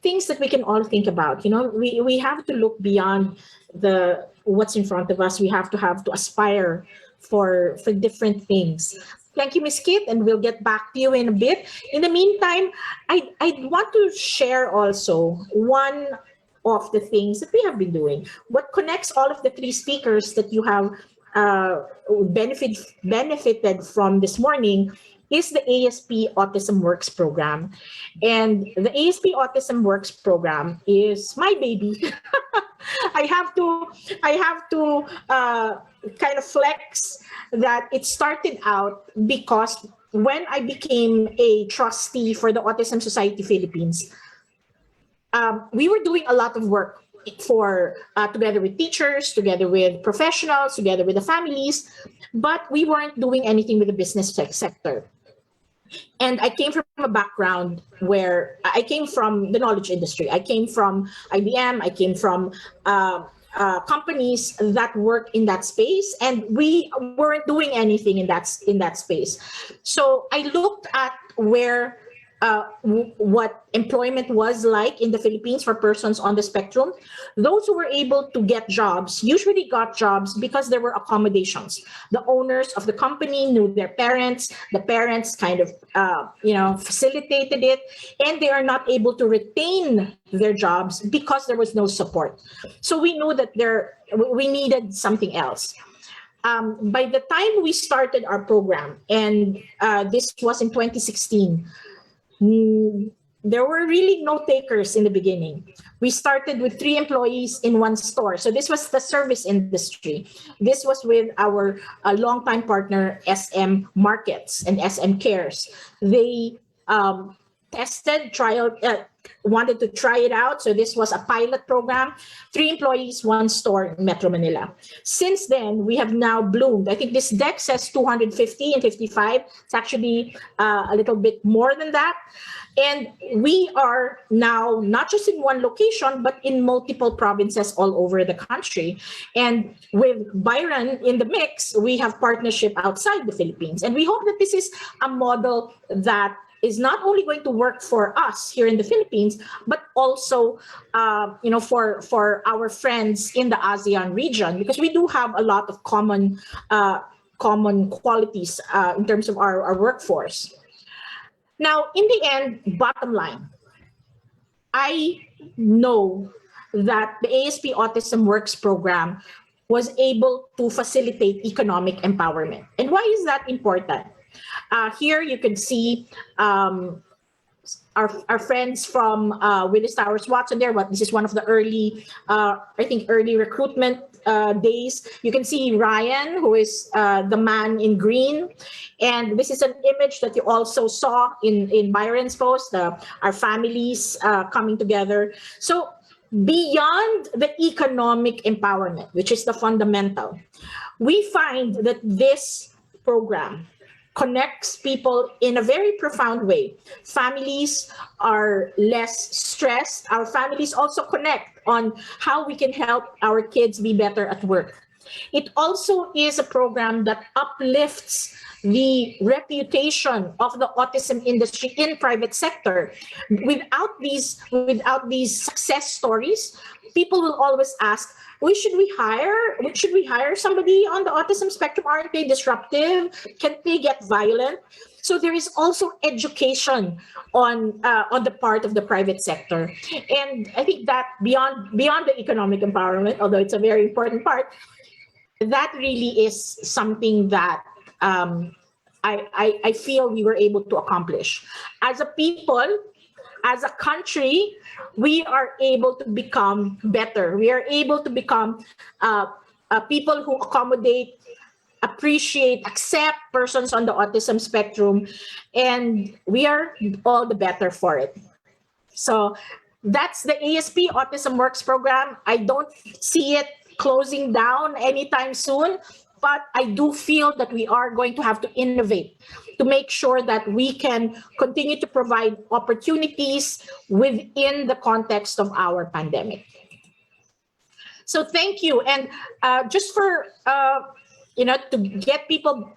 things that we can all think about. We have to look beyond what's in front of us. We have to aspire for different things. Thank you, Ms. Kit, and we'll get back to you in a bit. In the meantime, I want to share also one of the things that we have been doing. What connects all of the three speakers that you have benefited from this morning is the ASP Autism Works program. And the ASP Autism Works program is my baby. I have to kind of flex that it started out because when I became a trustee for the Autism Society Philippines, we were doing a lot of work for together with teachers, together with professionals, together with the families, but we weren't doing anything with the business sector. And I came from a background where I came from the knowledge industry. I came from IBM. I came from companies that work in that space, and we weren't doing anything in that space. So I looked at where what employment was like in the Philippines for persons on the spectrum. Those who were able to get jobs usually got jobs because there were accommodations. The owners of the company knew their parents. The parents kind of, facilitated it, and they are not able to retain their jobs because there was no support. So we knew that we needed something else. By the time we started our program, and this was in 2016, there were really no takers in the beginning. We started with 3 employees in one store. So this was the service industry. This was with our longtime partner, SM Markets and SM Cares. They wanted to try it out. So this was a pilot program, 3 employees, 1 store in Metro Manila. Since then, we have now bloomed. I think this deck says 250 and 55. It's actually a little bit more than that. And we are now not just in one location, but in multiple provinces all over the country. And with Byron in the mix, we have partnership outside the Philippines. And we hope that this is a model that is not only going to work for us here in the Philippines, but also, for our friends in the ASEAN region, because we do have a lot of common qualities in terms of our workforce. Now, in the end, bottom line, I know that the ASP Autism Works program was able to facilitate economic empowerment. And why is that important? Here you can see our friends from Willis Towers Watson there. This is one of the early recruitment days. You can see Ryan, who is the man in green. And this is an image that you also saw in Byron's post, our families coming together. So beyond the economic empowerment, which is the fundamental, we find that this program connects people in a very profound way. Families are less stressed. Our families also connect on how we can help our kids be better at work. It also is a program that uplifts the reputation of the autism industry in private sector. Without these success stories, people will always ask, should we hire somebody on the autism spectrum? Aren't they disruptive? Can they get violent? So there is also education on the part of the private sector, and I think that beyond the economic empowerment, although it's a very important part, that really is something that I feel we were able to accomplish. As a people, as a country, we are able to become better. We are able to become people who accommodate, appreciate, accept persons on the autism spectrum, and we are all the better for it. So that's the ASP Autism Works program. I don't see it closing down anytime soon, but I do feel that we are going to have to innovate to make sure that we can continue to provide opportunities within the context of our pandemic. So thank you. And just for to get people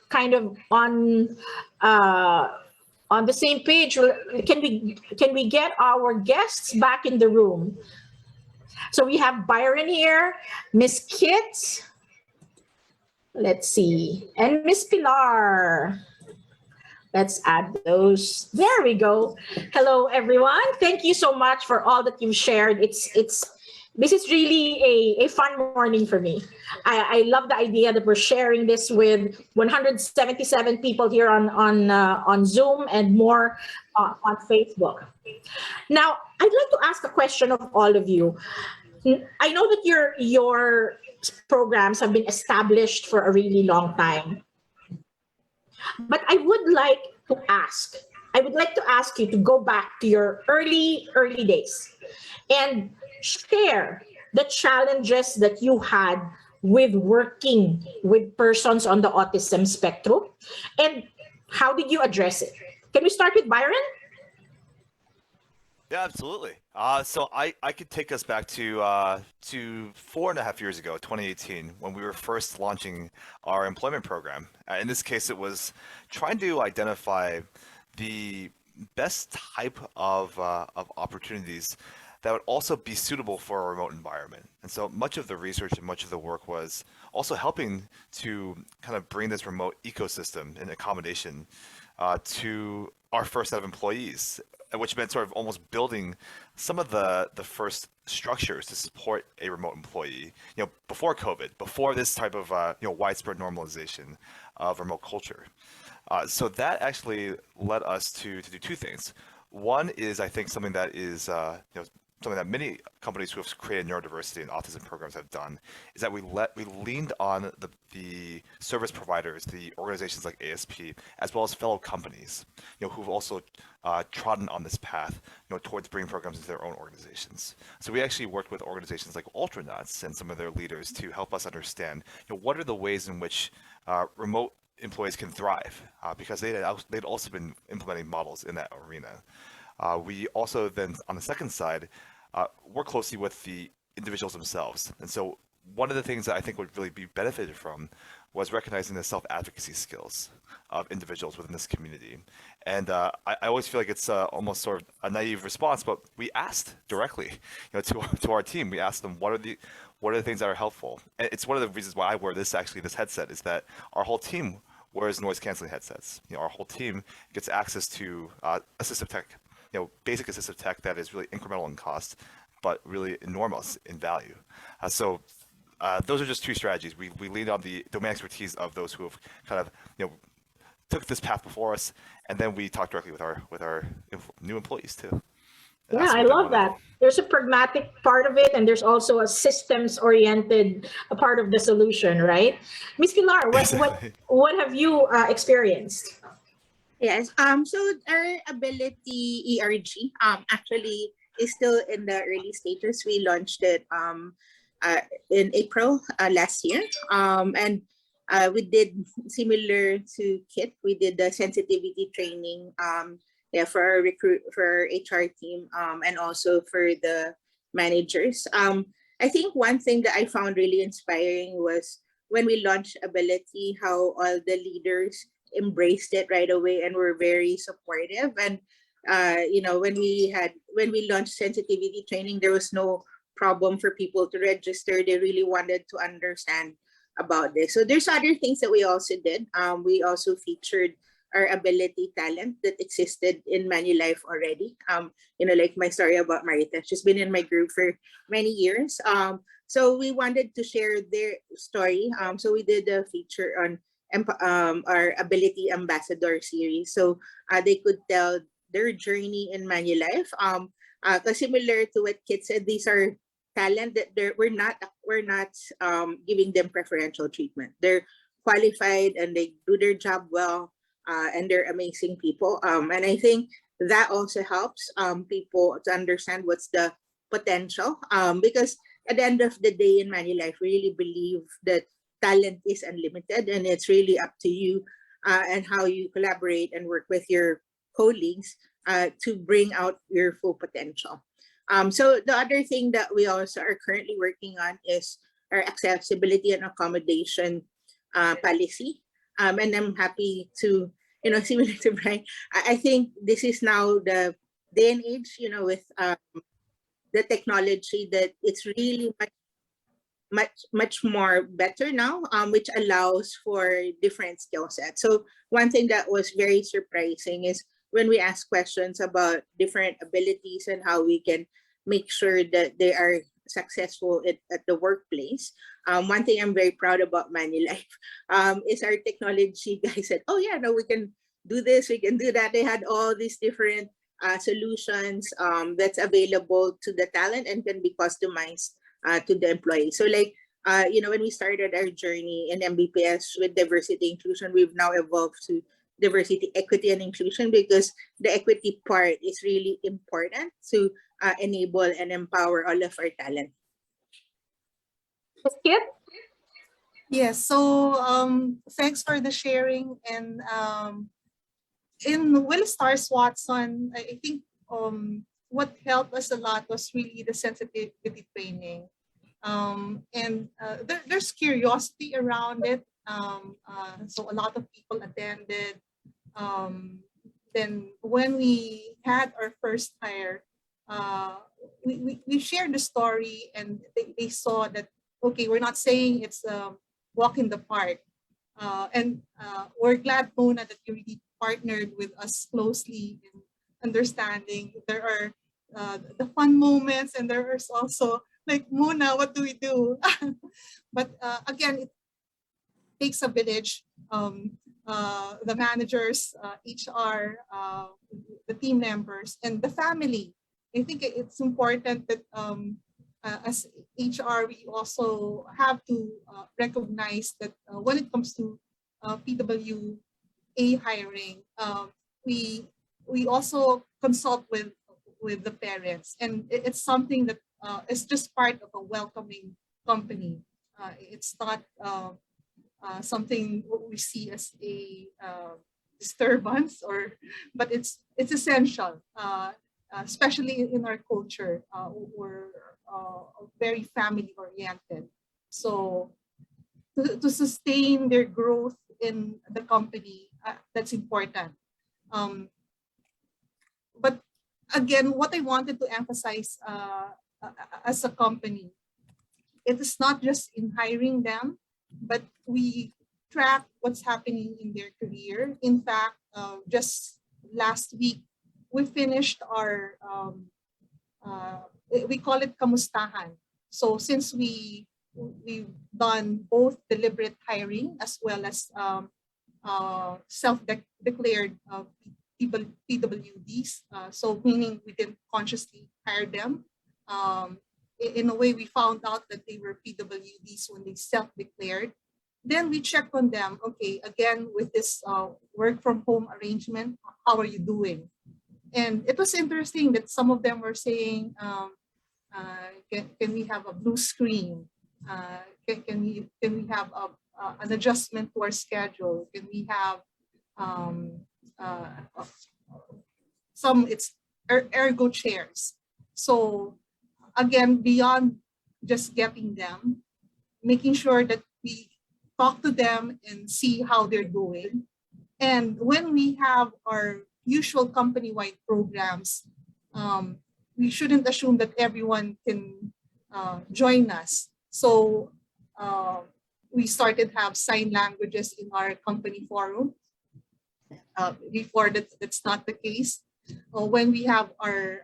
kind of on the same page, can we get our guests back in the room? So we have Byron here, Miss Kit, let's see, and Miss Pilar. Let's add those. There we go. Hello, everyone. Thank you so much for all that you've shared. This is really a fun morning for me. I love the idea that we're sharing this with 177 people here on Zoom and more on Facebook. Now, I'd like to ask a question of all of you. I know that your programs have been established for a really long time. But I would like to ask you to go back to your early days and share the challenges that you had with working with persons on the autism spectrum, and how did you address it? Can we start with Byron? Yeah, absolutely. So I could take us back to 4.5 years ago, 2018, when we were first launching our employment program. In this case, it was trying to identify the best type of opportunities that would also be suitable for a remote environment. And so much of the research and much of the work was also helping to kind of bring this remote ecosystem and accommodation to our first set of employees, which meant sort of almost building some of the first structures to support a remote employee, before COVID, before this type of widespread normalization of remote culture. So that actually led us to do two things. One is, I think, something that is something that many companies who have created neurodiversity and autism programs have done, is that we leaned on the service providers, the organizations like ASP, as well as fellow companies, who've also trodden on this path, towards bringing programs into their own organizations. So we actually worked with organizations like Ultranuts and some of their leaders to help us understand, what are the ways in which remote employees can thrive, because they'd also been implementing models in that arena. We also then, on the second side, work closely with the individuals themselves. And so one of the things that I think would really be benefited from was recognizing the self-advocacy skills of individuals within this community. And I always feel like it's almost sort of a naive response, but we asked directly, to our team. We asked them, what are the things that are helpful? And it's one of the reasons why I wear this headset, is that our whole team wears noise canceling headsets. Our whole team gets access to assistive tech, basic assistive tech that is really incremental in cost, but really enormous in value. So those are just two strategies. We lean on the domain expertise of those who have kind of, took this path before us, and then we talk directly with our new employees too. Yeah, I love that. There's a pragmatic part of it, and there's also a systems-oriented part of the solution, right? Ms. Pilar, what have you experienced? Yes. So our ability ERG actually is still in the early stages. We launched it in April last year, and we did similar to Kit. We did the sensitivity training, for our HR team, and also for the managers. I think one thing that I found really inspiring was when we launched Ability, how all the leaders embraced it right away and were very supportive. And when we launched sensitivity training, there was no problem for people to register. They really wanted to understand about this. So there's other things that we also did. We also featured our ability talent that existed in Manulife already. Like my story about Marita. She's been in my group for many years. So we wanted to share their story. So we did a feature on our Ability Ambassador series. So they could tell their journey in Manulife. Because similar to what Kit said, these are talent that we're not giving them preferential treatment. They're qualified and they do their job well, and they're amazing people. And I think that also helps people to understand what's the potential. Because at the end of the day in Manulife, we really believe that talent is unlimited and it's really up to you and how you collaborate and work with your colleagues to bring out your full potential. So the other thing that we also are currently working on is our accessibility and accommodation policy. And I'm happy to, similar to Brian, I think this is now the day and age, with the technology, that it's really much more better now, which allows for different skill sets. So one thing that was very surprising is when we ask questions about different abilities and how we can make sure that they are successful at the workplace. One thing I'm very proud about Manulife is our technology guys said, oh yeah, no, we can do this, we can do that. They had all these different solutions that's available to the talent and can be customized to the employee. So when we started our journey in MBPS with diversity inclusion, we've now evolved to diversity, equity, and inclusion, because the equity part is really important to enable and empower all of our talent. Kit? Yes, so thanks for the sharing. And in Will Stars Watson, I think what helped us a lot was really the sensitivity training. And there's curiosity around it. So a lot of people attended. Then when we had our first hire, we shared the story, and they saw that, okay, we're not saying it's a walk in the park. And we're glad, Mona, that you really partnered with us closely in understanding. There are the fun moments, and there is also like, Mona, what do we do? But again, it takes a village. The managers, HR, the team members, and the family. I think it's important that as HR, we also have to recognize that when it comes to PWA hiring, we also consult with the parents, and it's something that is just part of a welcoming company. It's not something we see as a disturbance, but it's essential, especially in our culture. We're very family oriented, so to sustain their growth in the company, that's important. But again, what I wanted to emphasize as a company, it is not just in hiring them, but we track what's happening in their career. In fact, just last week, we finished our, we call it kamustahan. So since we've done both deliberate hiring as well as self-declared PWDs, so meaning we didn't consciously hire them. In a way, we found out that they were PWDs when they self-declared. Then we checked on them. Okay, again, with this work from home arrangement, how are you doing? And it was interesting that some of them were saying, can we have a blue screen? Can we have an adjustment to our schedule? Can we have some, it's ergo chairs. So again, beyond just getting them, making sure that we talk to them and see how they're doing. And when we have our usual company-wide programs, we shouldn't assume that everyone can join us. So we started have sign languages in our company forum. Before that's not the case. When we have our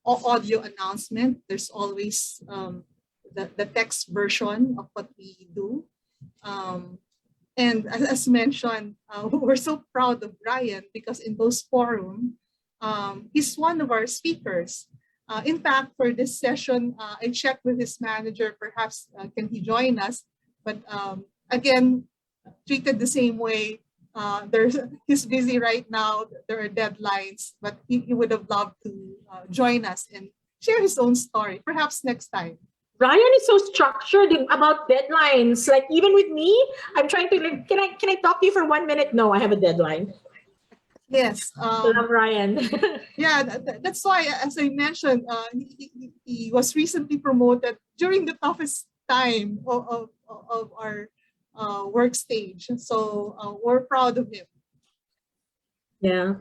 audio announcement, there's always the text version of what we do. And as mentioned, we're so proud of Brian because in those forums, he's one of our speakers. In fact, for this session, I checked with his manager, perhaps can he join us? But again, treated the same way. He's busy right now. There are deadlines, but he would have loved to join us and share his own story, perhaps next time. Ryan is so structured about deadlines. Like even with me, I'm trying to like, can I talk to you for 1 minute? No, I have a deadline. Yes. Love Ryan. Yeah, that's why, as I mentioned, he was recently promoted during the toughest time of our work stage. So we're proud of him. Yeah.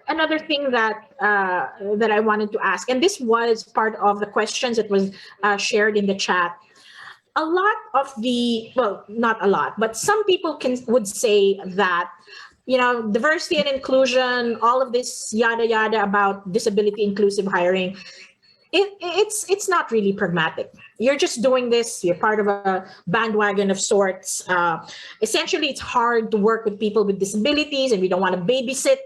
Another thing that that I wanted to ask, and this was part of the questions that was shared in the chat. A lot of the, well, not a lot, but some people would say that, you know, diversity and inclusion, all of this yada yada about disability inclusive hiring, it's not really pragmatic. You're just doing this. You're part of a bandwagon of sorts. Essentially, it's hard to work with people with disabilities, and we don't want to babysit,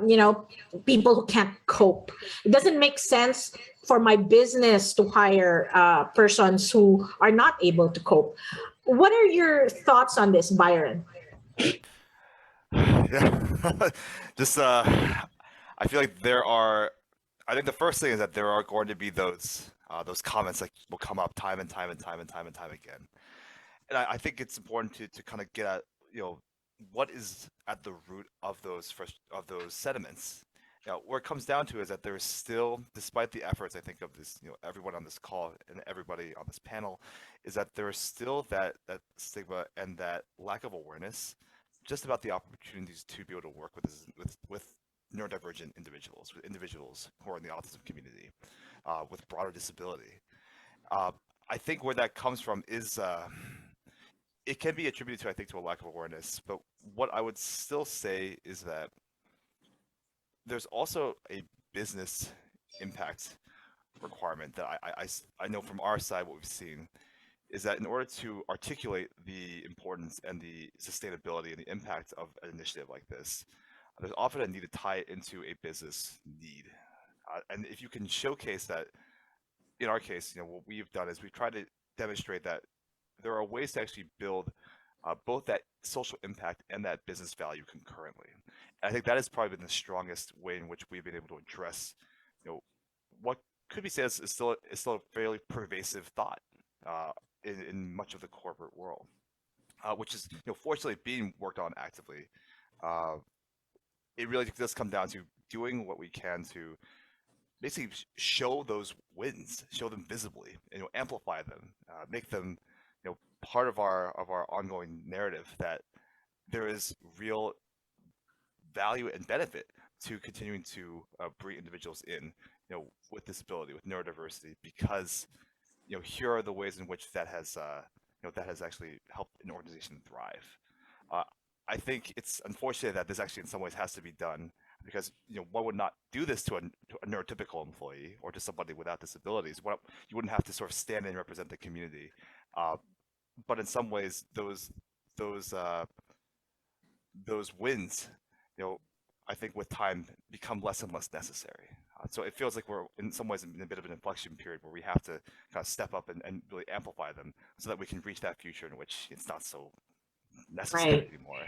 you know, people who can't cope. It doesn't make sense for my business to hire persons who are not able to cope. What are your thoughts on this, Byron? Yeah. Just I feel like there are. I think the first thing is that there are going to be those comments that will come up time and time and time and time and time again. And I think it's important to kind of get at, you know, what is at the root of those sentiments. You know, where it comes down to is that there is still, despite the efforts I think of this, you know, everyone on this call and everybody on this panel, is that there is still that stigma and that lack of awareness just about the opportunities to be able to work with neurodivergent individuals, with individuals who are in the autism community, with broader disability. I think where that comes from is it can be attributed to, I think, to a lack of awareness. But what I would still say is that there's also a business impact requirement that I know from our side. What we've seen is that in order to articulate the importance and the sustainability and the impact of an initiative like this, there's often a need to tie it into a business need. And if you can showcase that, in our case, you know, what we've done is we've tried to demonstrate that there are ways to actually build both that social impact and that business value concurrently. And I think that has probably been the strongest way in which we've been able to address, you know, what could be said is still a fairly pervasive thought in much of the corporate world, which is, you know, fortunately being worked on actively. It really does come down to doing what we can to basically show those wins, show them visibly, and, you know, amplify them, make them, you know, part of our ongoing narrative that there is real value and benefit to continuing to bring individuals in, you know, with disability, with neurodiversity, because, you know, here are the ways in which that has you know, that has actually helped an organization thrive. I think it's unfortunate that this actually in some ways has to be done because, you know, one would not do this to a neurotypical employee or to somebody without disabilities. You wouldn't have to sort of stand in and represent the community. But in some ways, those wins, you know, I think with time become less and less necessary. So it feels like we're in some ways in a bit of an inflection period where we have to kind of step up and really amplify them so that we can reach that future in which it's not so necessary anymore.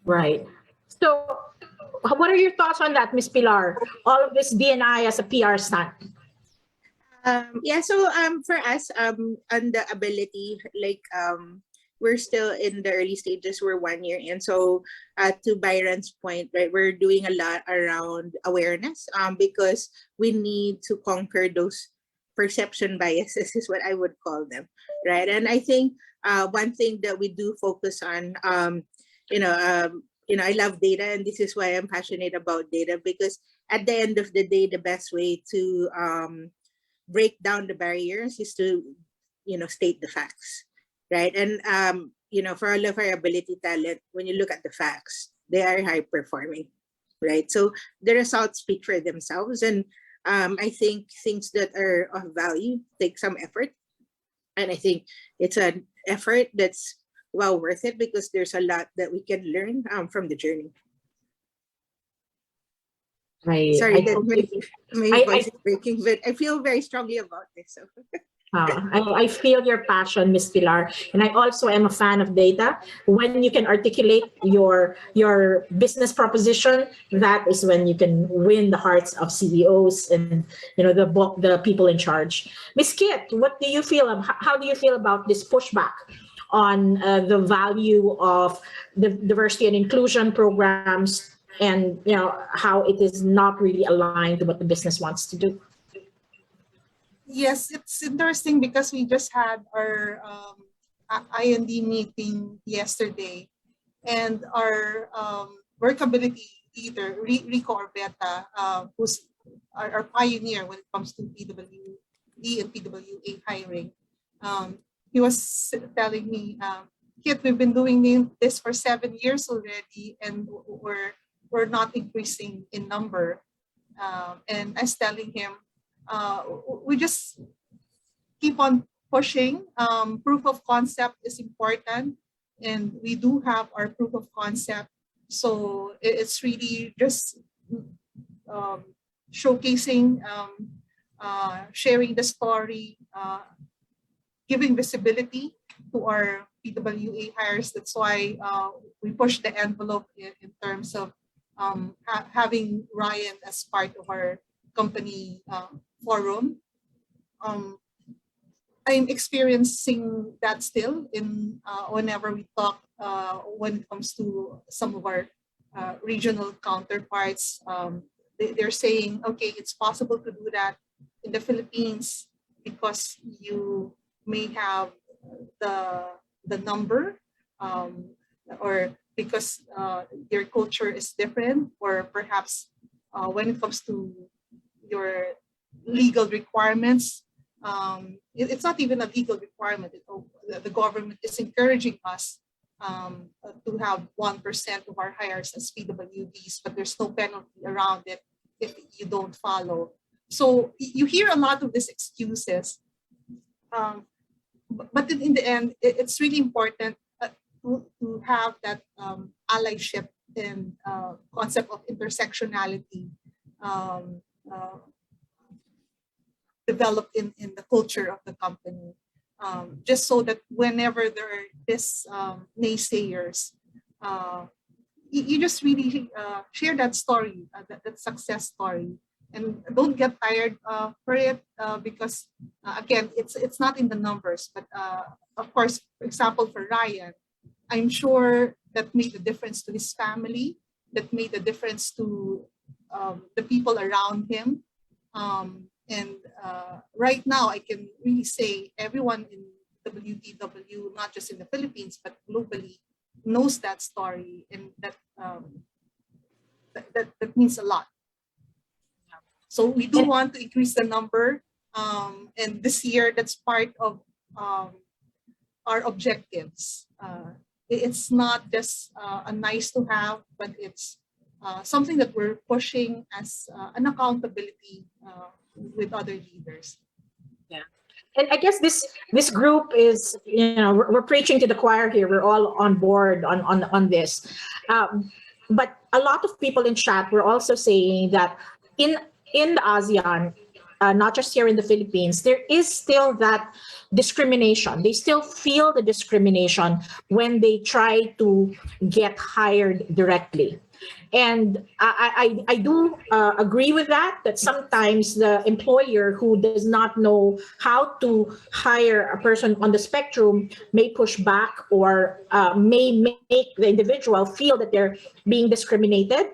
Right. So, what are your thoughts on that, Miss Pilar? All of this DNI as a PR stunt. Yeah, so for us, on the ability, like we're still in the early stages. We're 1 year in. So to Byron's point, right, we're doing a lot around awareness because we need to conquer those perception biases is what I would call them, right? And I think one thing that we do focus on, I love data, and this is why I'm passionate about data, because at the end of the day, the best way to break down the barriers is to, state the facts, right? And for all of our ability talent, when you look at the facts, they are high performing, right? So the results speak for themselves, and I think things that are of value take some effort, and I think it's an effort that's well worth it, because there's a lot that we can learn from the journey. Sorry that my voice is breaking, but I feel very strongly about this. So. I feel your passion, Miss Pilar, and I also am a fan of data. When you can articulate your business proposition, that is when you can win the hearts of CEOs and the people in charge. Miss Kit, what do you feel? How do you feel about this pushback on the value of the diversity and inclusion programs, and how it is not really aligned to what the business wants to do? Yes, it's interesting because we just had our IND meeting yesterday, and our workability leader, Rico Orbeta, who's our pioneer when it comes to PWD and PWA hiring, he was telling me, Kit, we've been doing this for 7 years already, and we're not increasing in number. And I was telling him, we just keep on pushing. Proof of concept is important, and we do have our proof of concept. So it's really just showcasing, sharing the story, giving visibility to our PWA hires. That's why we push the envelope in terms of having Ryan as part of our company forum. I'm experiencing that still in whenever we talk when it comes to some of our regional counterparts. They're saying, okay, it's possible to do that in the Philippines because you may have the number, or because your culture is different, or perhaps when it comes to your legal requirements, it's not even a legal requirement. The government is encouraging us to have 1% of our hires as PWDs, but there's no penalty around it if you don't follow. So you hear a lot of these excuses, but in the end, it's really important to have that allyship and concept of intersectionality developed in the culture of the company, just so that whenever there are these naysayers, you just really share that story, that success story, and don't get tired for it, because again, it's not in the numbers, but of course, for example, for Ryan, I'm sure that made a difference to his family, that made a difference to the people around him. And right now, I can really say everyone in WTW, not just in the Philippines, but globally, knows that story, and that means a lot. So we do want to increase the number, and this year, that's part of our objectives. It's not just a nice to have, but it's something that we're pushing as an accountability with other leaders. Yeah. And I guess this group is, we're preaching to the choir here. We're all on board on this. But a lot of people in chat were also saying that in the ASEAN, not just here in the Philippines, there is still that discrimination. They still feel the discrimination when they try to get hired directly. And I do agree with that sometimes the employer who does not know how to hire a person on the spectrum may push back, or may make the individual feel that they're being discriminated.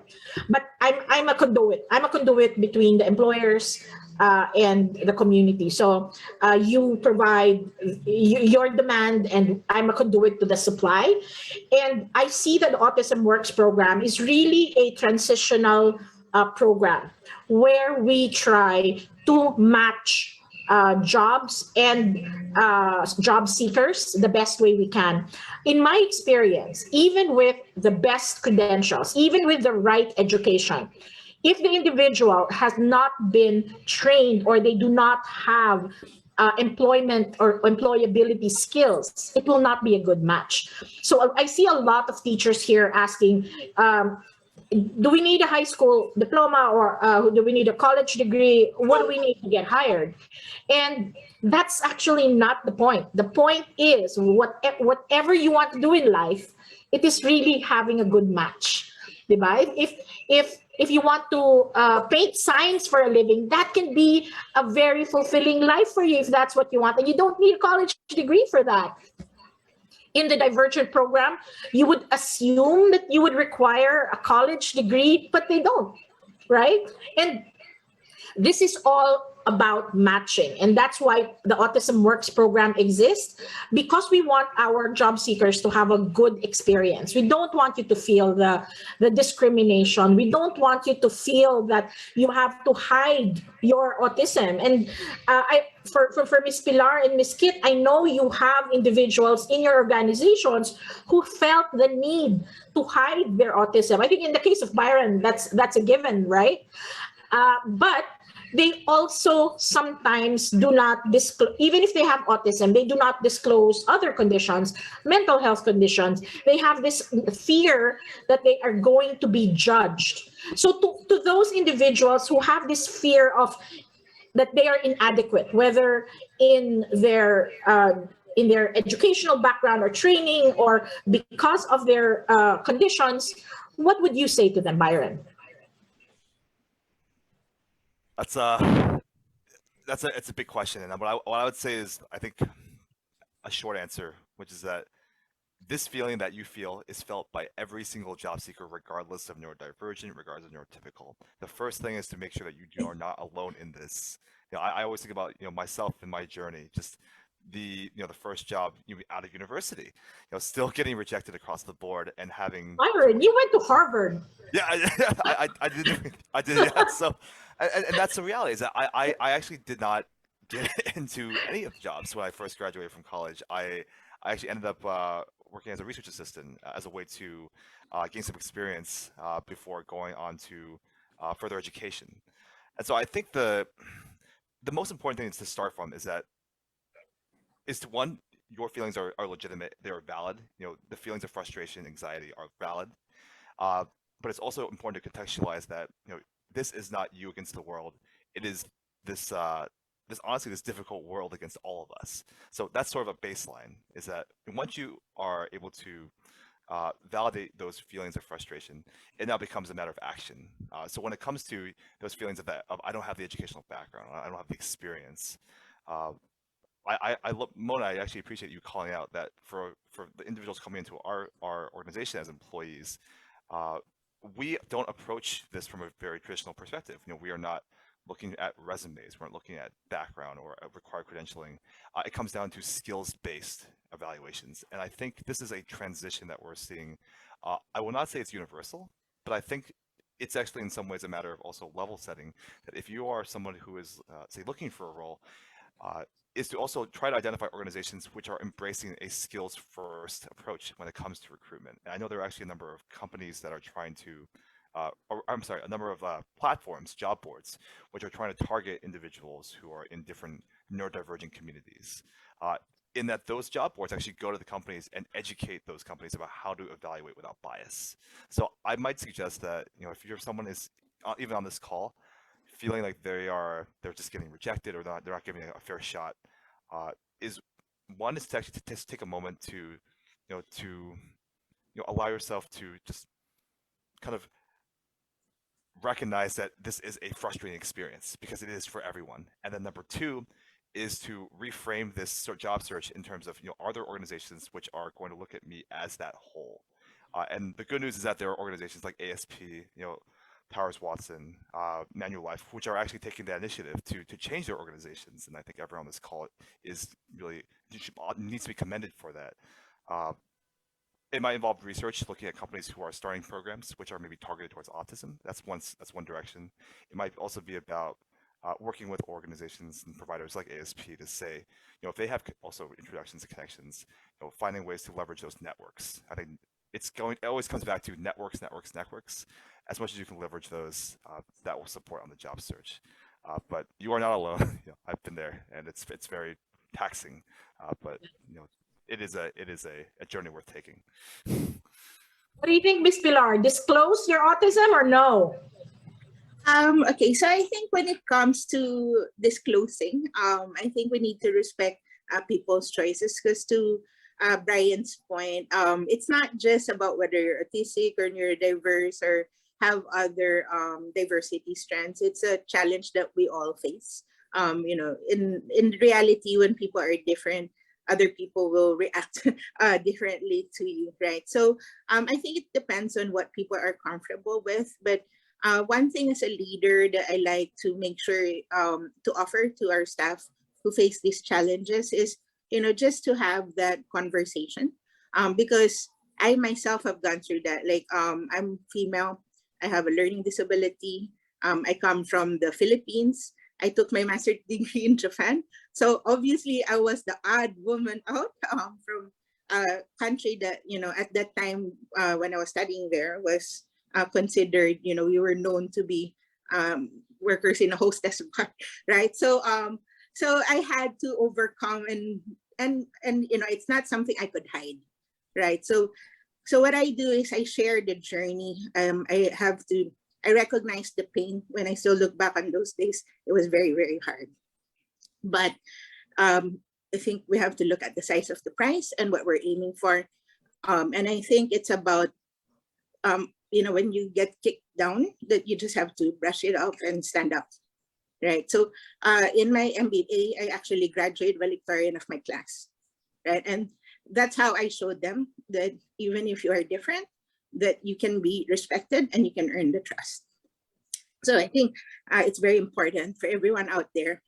But I'm a conduit. I'm a conduit between the employers and the community. So you provide your demand, and I'm a conduit to the supply. And I see that the Autism Works program is really a transitional program where we try to match jobs and job seekers the best way we can. In my experience, even with the best credentials, even with the right education, if the individual has not been trained or they do not have employment or employability skills, it will not be a good match. So I see a lot of teachers here asking, do we need a high school diploma, or do we need a college degree? What do we need to get hired? And that's actually not the point. The point is whatever you want to do in life, it is really having a good match. Diba? If you want to paint signs for a living, that can be a very fulfilling life for you if that's what you want. And you don't need a college degree for that. In the Divergent program, you would assume that you would require a college degree, but they don't, right? And this is all about matching. And that's why the Autism Works program exists, because we want our job seekers to have a good experience. We don't want you to feel the discrimination. We don't want you to feel that you have to hide your autism. And for Ms. Pilar and Ms. Kit, I know you have individuals in your organizations who felt the need to hide their autism. I think in the case of Byron, that's a given, right? But they also sometimes do not disclose, even if they have autism, they do not disclose other conditions, mental health conditions. They have this fear that they are going to be judged. So to those individuals who have this fear of that they are inadequate, whether in their educational background or training, or because of their conditions, what would you say to them, Byron? It's a big question, and what I would say is, I think a short answer, which is that this feeling that you feel is felt by every single job seeker, regardless of neurodivergent, regardless of neurotypical. The first thing is to make sure that you are not alone in this. I always think about myself and my journey, just the first job out of university, still getting rejected across the board and having. Byron, you went to Harvard. Yeah, I did. I did. Yeah. So, and that's the reality, is that I actually did not get into any of the jobs when I first graduated from college. I actually ended up working as a research assistant as a way to gain some experience before going on to further education. And so I think the most important thing is to start from is to one, your feelings are legitimate, they're valid. The feelings of frustration, anxiety are valid. But it's also important to contextualize that this is not you against the world. It is this honestly this difficult world against all of us. So that's sort of a baseline. Is that once you are able to validate those feelings of frustration, it now becomes a matter of action. So when it comes to those feelings of I don't have the educational background, I don't have the experience. I love, Mona, I actually appreciate you calling out that for the individuals coming into our organization as employees, we don't approach this from a very traditional perspective. We are not looking at resumes, we're not looking at background or required credentialing. It comes down to skills-based evaluations. And I think this is a transition that we're seeing. I will not say it's universal, but I think it's actually in some ways a matter of also level setting, that if you are someone who is, say, looking for a role, is to also try to identify organizations which are embracing a skills-first approach when it comes to recruitment. And I know there are actually a number of companies that are trying to, a number of platforms, job boards, which are trying to target individuals who are in different neurodivergent communities. In that those job boards actually go to the companies and educate those companies about how to evaluate without bias. So I might suggest that, if you're someone is even on this call, feeling like they're just getting rejected, or they're not giving a fair shot, is one is to actually to take a moment to allow yourself to just kind of recognize that this is a frustrating experience, because it is for everyone. And then number two is to reframe this job search in terms of, are there organizations which are going to look at me as that whole? And the good news is that there are organizations like ASP, Towers Watson, Manulife, which are actually taking that initiative to change their organizations. And I think everyone on this call is really needs to be commended for that. It might involve research, looking at companies who are starting programs which are maybe targeted towards autism. That's one direction. It might also be about working with organizations and providers like ASP to say, if they have also introductions and connections, finding ways to leverage those networks. I think it always comes back to networks. As much as you can leverage those, that will support on the job search. But you are not alone. I've been there, and it's very taxing. But it is a journey worth taking. What do you think, Miss Pilar? Disclose your autism or no? Okay, so I think when it comes to disclosing, I think we need to respect people's choices, because to Brian's point, it's not just about whether you're autistic or neurodiverse or have other diversity strands. It's a challenge that we all face. In reality, when people are different, other people will react differently to you, right? So I think it depends on what people are comfortable with. But one thing as a leader that I like to make sure to offer to our staff who face these challenges is, just to have that conversation, because I myself have gone through that. Like, I'm female, I have a learning disability. I come from the Philippines. I took my master's degree in Japan. So obviously I was the odd woman out from a country that, at that time when I was studying there was considered, we were known to be workers in a hostess bar, right? So I had to overcome and it's not something I could hide, right? So what I do is I share the journey. I recognize the pain. When I still look back on those days, it was very, very hard. But I think we have to look at the size of the prize and what we're aiming for. And I think it's about, when you get kicked down, that you just have to brush it off and stand up, right? So in my MBA, I actually graduated valedictorian of my class, right? And that's how I showed them that even if you are different, that you can be respected and you can earn the trust. So I think it's very important for everyone out there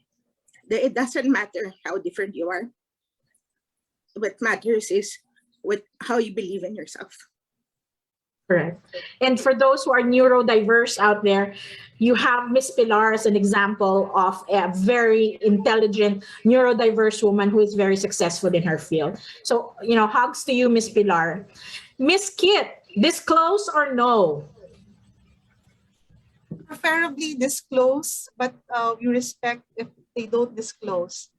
that it doesn't matter how different you are. What matters is how you believe in yourself. Correct. And for those who are neurodiverse out there, you have Miss Pilar as an example of a very intelligent neurodiverse woman who is very successful in her field. So, hugs to you, Miss Pilar. Miss Kit, disclose or no? Preferably disclose, but we respect if they don't disclose.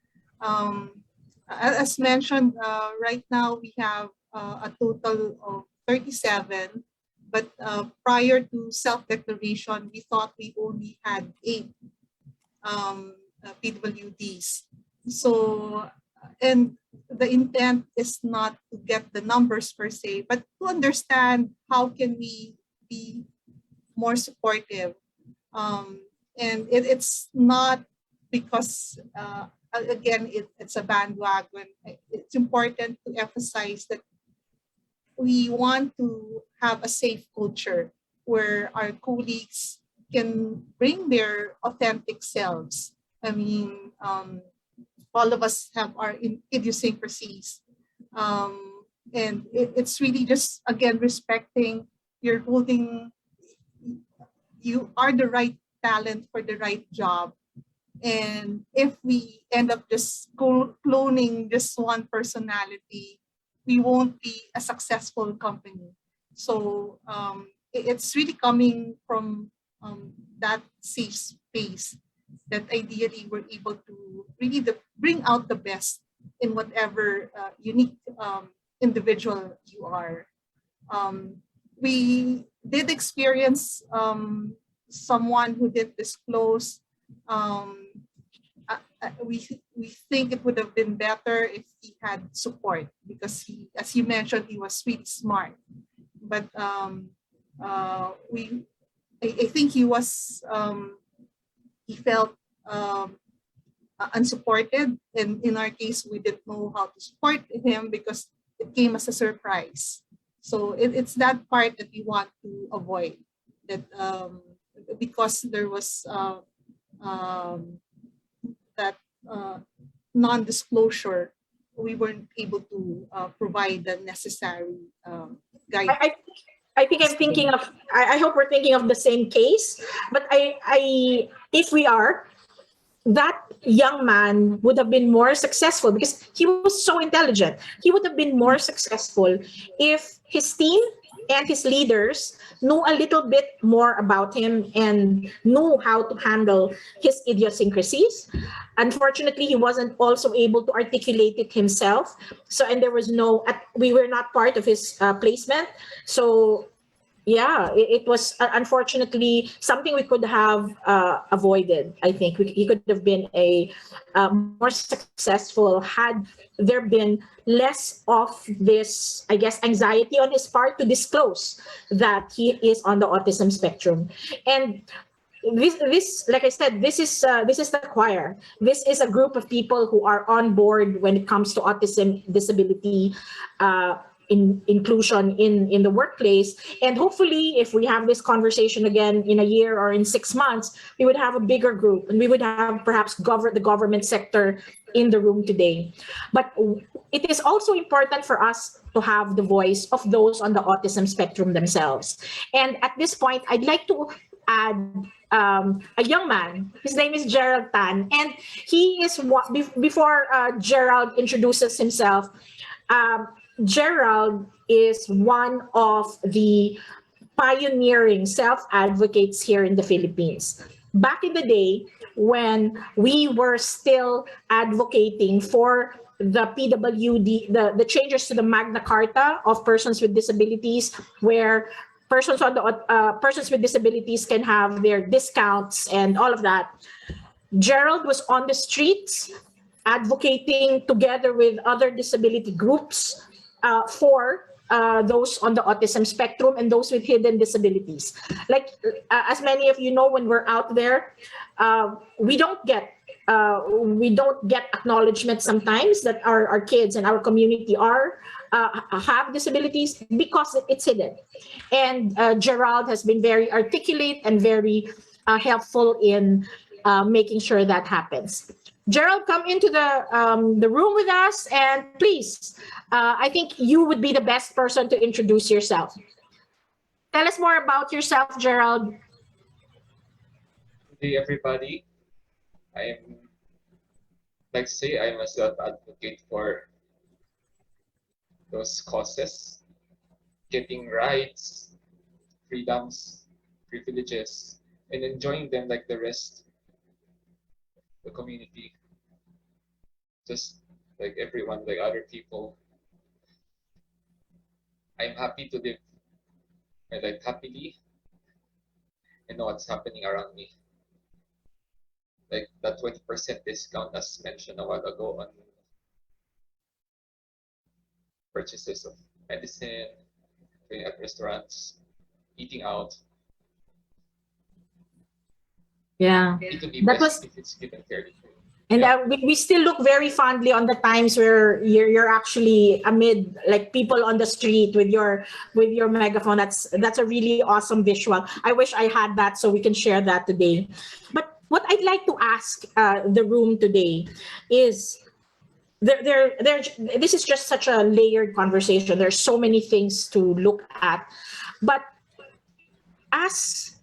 As mentioned, right now we have a total of 37, but prior to self-declaration, we thought we only had 8 PWDs. So, and the intent is not to get the numbers per se, but to understand how can we be more supportive. And it's not because, again, it's a bandwagon. It's important to emphasize that we want to have a safe culture where our colleagues can bring their authentic selves. I mean, all of us have our idiosyncrasies. And it's really just, again, respecting you are the right talent for the right job. And if we end up just cloning just one personality, we won't be a successful company. So it's really coming from that safe space that ideally we're able to really bring out the best in whatever unique individual you are. We did experience someone who did disclose. We think it would have been better if he had support, because he, as you mentioned, he was really smart. But I think he was he felt unsupported, and in our case, we didn't know how to support him because it came as a surprise. So it's that part that we want to avoid, that because there was um, that non-disclosure, we weren't able to provide the necessary guidance. I, I think I'm thinking of. I hope we're thinking of the same case. But if we are, that young man would have been more successful because he was so intelligent. He would have been more successful if his team and his leaders knew a little bit more about him and knew how to handle his idiosyncrasies. Unfortunately, he wasn't also able to articulate it himself. So, and there was no, we were not part of his placement. So yeah, it was unfortunately something we could have avoided. I think he could have been a more successful had there been less of this, I guess, anxiety on his part to disclose that he is on the autism spectrum. And this like I said, this is the choir. This is a group of people who are on board when it comes to autism disability inclusion in the workplace. And hopefully if we have this conversation again in a year or in 6 months, we would have a bigger group and we would have perhaps the government sector in the room today. But it is also important for us to have the voice of those on the autism spectrum themselves. And at this point, I'd like to add a young man. His name is Gerald Tan, and he is before Gerald introduces himself. Um, Gerald is one of the pioneering self-advocates here in the Philippines. Back in the day, when we were still advocating for the PWD, the changes to the Magna Carta of persons with disabilities, where persons with disabilities can have their discounts and all of that. Gerald was on the streets advocating together with other disability groups for those on the autism spectrum and those with hidden disabilities. Like as many of you know, when we're out there, we don't get acknowledgement sometimes that our kids and our community have disabilities because it's hidden. And Gerald has been very articulate and very helpful in making sure that happens. Gerald, come into the room with us, and please, I think you would be the best person to introduce yourself. Tell us more about yourself, Gerald. Good day, everybody. I'm like to say I'm a self-advocate for those causes, getting rights, freedoms, privileges, and enjoying them like the rest of the community, just like everyone, like other people. I'm happy to live my life happily and know what's happening around me. Like that 20% discount as mentioned a while ago on purchases of medicine, going at restaurants, eating out. Yeah, Need to be that blessed was. if it's given fairly. And we still look very fondly on the times where you're actually amid like people on the street with your megaphone. That's a really awesome visual. I wish I had that so we can share that today. But what I'd like to ask the room today is this is just such a layered conversation. There's so many things to look at, but as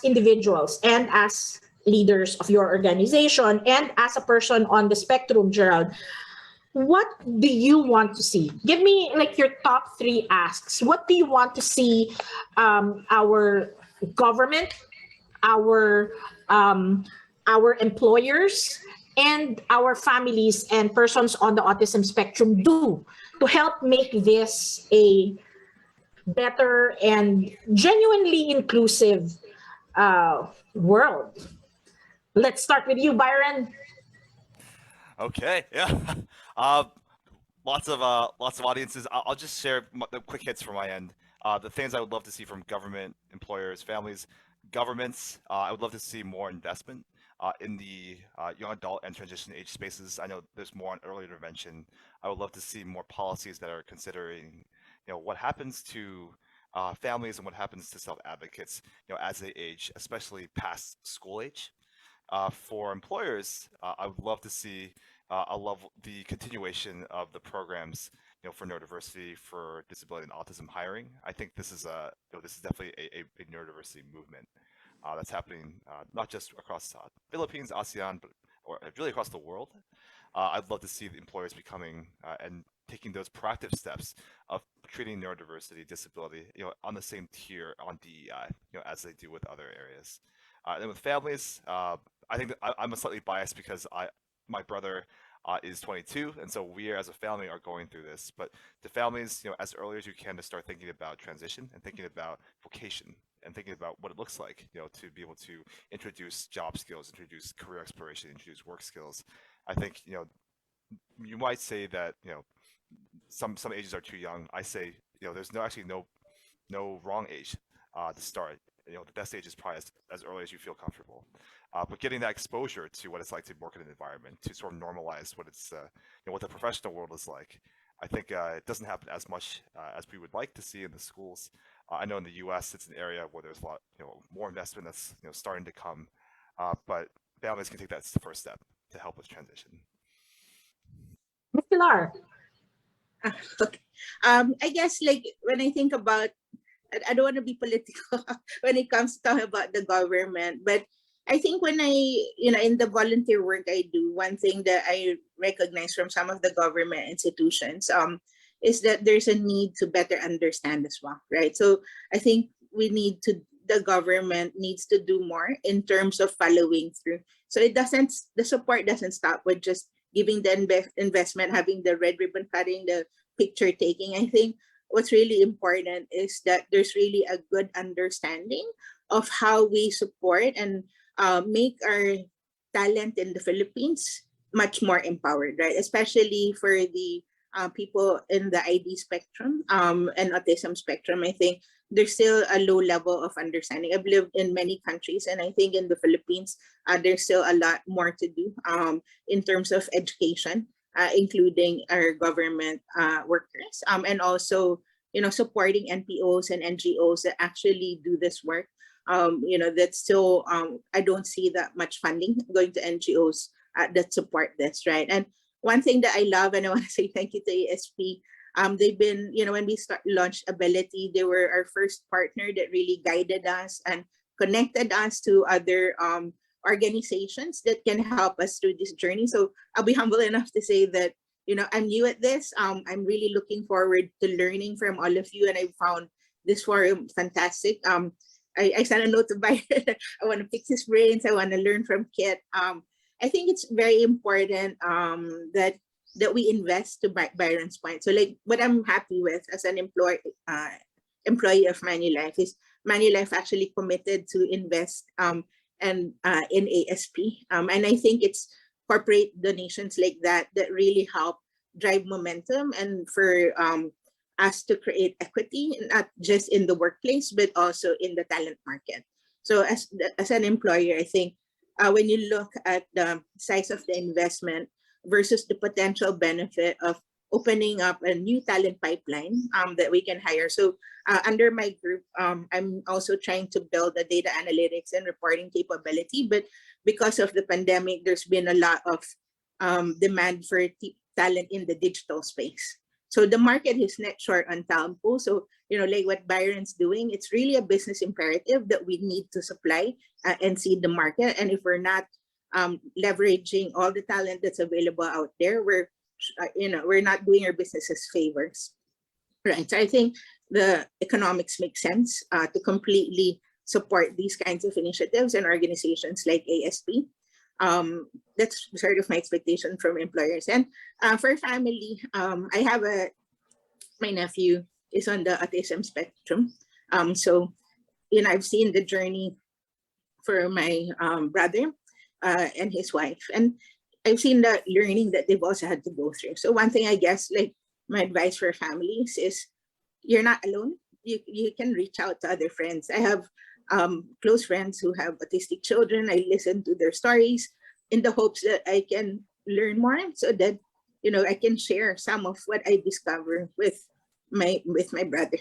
individuals and as leaders of your organization and as a person on the spectrum, Gerald, what do you want to see? Give me like your top 3 asks. What do you want to see our government, our employers, and our families and persons on the autism spectrum do to help make this a better and genuinely inclusive world? Let's start with you, Byron. Okay, yeah. Lots of audiences. I'll just share the quick hits from my end. The things I would love to see from government, employers, families, governments. I would love to see more investment in the young adult and transition age spaces. I know there's more on early intervention. I would love to see more policies that are considering, what happens to families and what happens to self-advocates, as they age, especially past school age. For employers, I would love to see the continuation of the programs, for neurodiversity, for disability and autism hiring. I think this is this is definitely a neurodiversity movement that's happening not just across Philippines, ASEAN, but or really across the world. I'd love to see the employers becoming and taking those proactive steps of treating neurodiversity, disability, on the same tier on DEI, as they do with other areas. And with families, I think that I'm slightly biased because my brother is 22, and so we as a family are going through this. But to families, as early as you can, to start thinking about transition and thinking about vocation and thinking about what it looks like, to be able to introduce job skills, introduce career exploration, introduce work skills. I think you might say that some ages are too young. I say there's no wrong age to start. The best age is probably as early as you feel comfortable. But getting that exposure to what it's like to work in an environment, to sort of normalize what it's what the professional world is like. I think it doesn't happen as much as we would like to see in the schools. I know in the U.S. it's an area where there's a lot more investment that's starting to come, but families can take that first step to help with transition. Ms. Pilar. Okay. I guess like when I think about, I don't want to be political when it comes to talking about the government, but I think when in the volunteer work I do, one thing that I recognize from some of the government institutions is that there's a need to better understand as well, right? So I think the government needs to do more in terms of following through. So the support doesn't stop with just giving the investment, having the red ribbon cutting, the picture taking. I think what's really important is that there's really a good understanding of how we support and make our talent in the Philippines much more empowered, right? Especially for the people in the ID spectrum and autism spectrum. I think there's still a low level of understanding. I've lived in many countries, and I think in the Philippines, there's still a lot more to do in terms of education, including our government workers, and also supporting NPOs and NGOs that actually do this work. That's still I don't see that much funding going to NGOs that support this, right? And one thing that I love, and I want to say thank you to ASP. They've been, when we launched Ability, they were our first partner that really guided us and connected us to other organizations that can help us through this journey. So I'll be humble enough to say that, I'm new at this. I'm really looking forward to learning from all of you, and I found this forum fantastic. I sent a note to Byron. I want to pick his brains. I want to learn from Kit. I think it's very important that we invest, to Byron's point. So like what I'm happy with as an employee of Manulife is Manulife actually committed to invest and in ASP. And I think it's corporate donations like that really help drive momentum and for us to create equity, not just in the workplace, but also in the talent market. So as an employer, I think when you look at the size of the investment versus the potential benefit of opening up a new talent pipeline that we can hire. So under my group, I'm also trying to build a data analytics and reporting capability. But because of the pandemic, there's been a lot of demand for talent in the digital space. So the market is net short on talent pool. So, like what Byron's doing, it's really a business imperative that we need to supply and seed the market. And if we're not leveraging all the talent that's available out there, we're not doing our businesses favors, right? So I think the economics make sense to completely support these kinds of initiatives and organizations like ASP. That's sort of my expectation from employers. And for family, I have my nephew is on the autism spectrum. So, I've seen the journey for my brother and his wife. And I've seen the learning that they've also had to go through. So one thing I guess, like my advice for families is you're not alone. You can reach out to other friends. I have close friends who have autistic children. I listen to their stories in the hopes that I can learn more so that, I can share some of what I discover with my brother.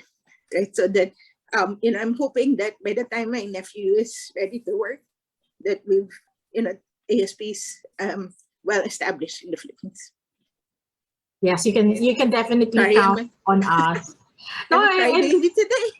right? So that, I'm hoping that by the time my nephew is ready to work, that we've, ASPs well established in the Philippines. Yes, you can definitely Sorry, count on us. No, I'm a crybaby today.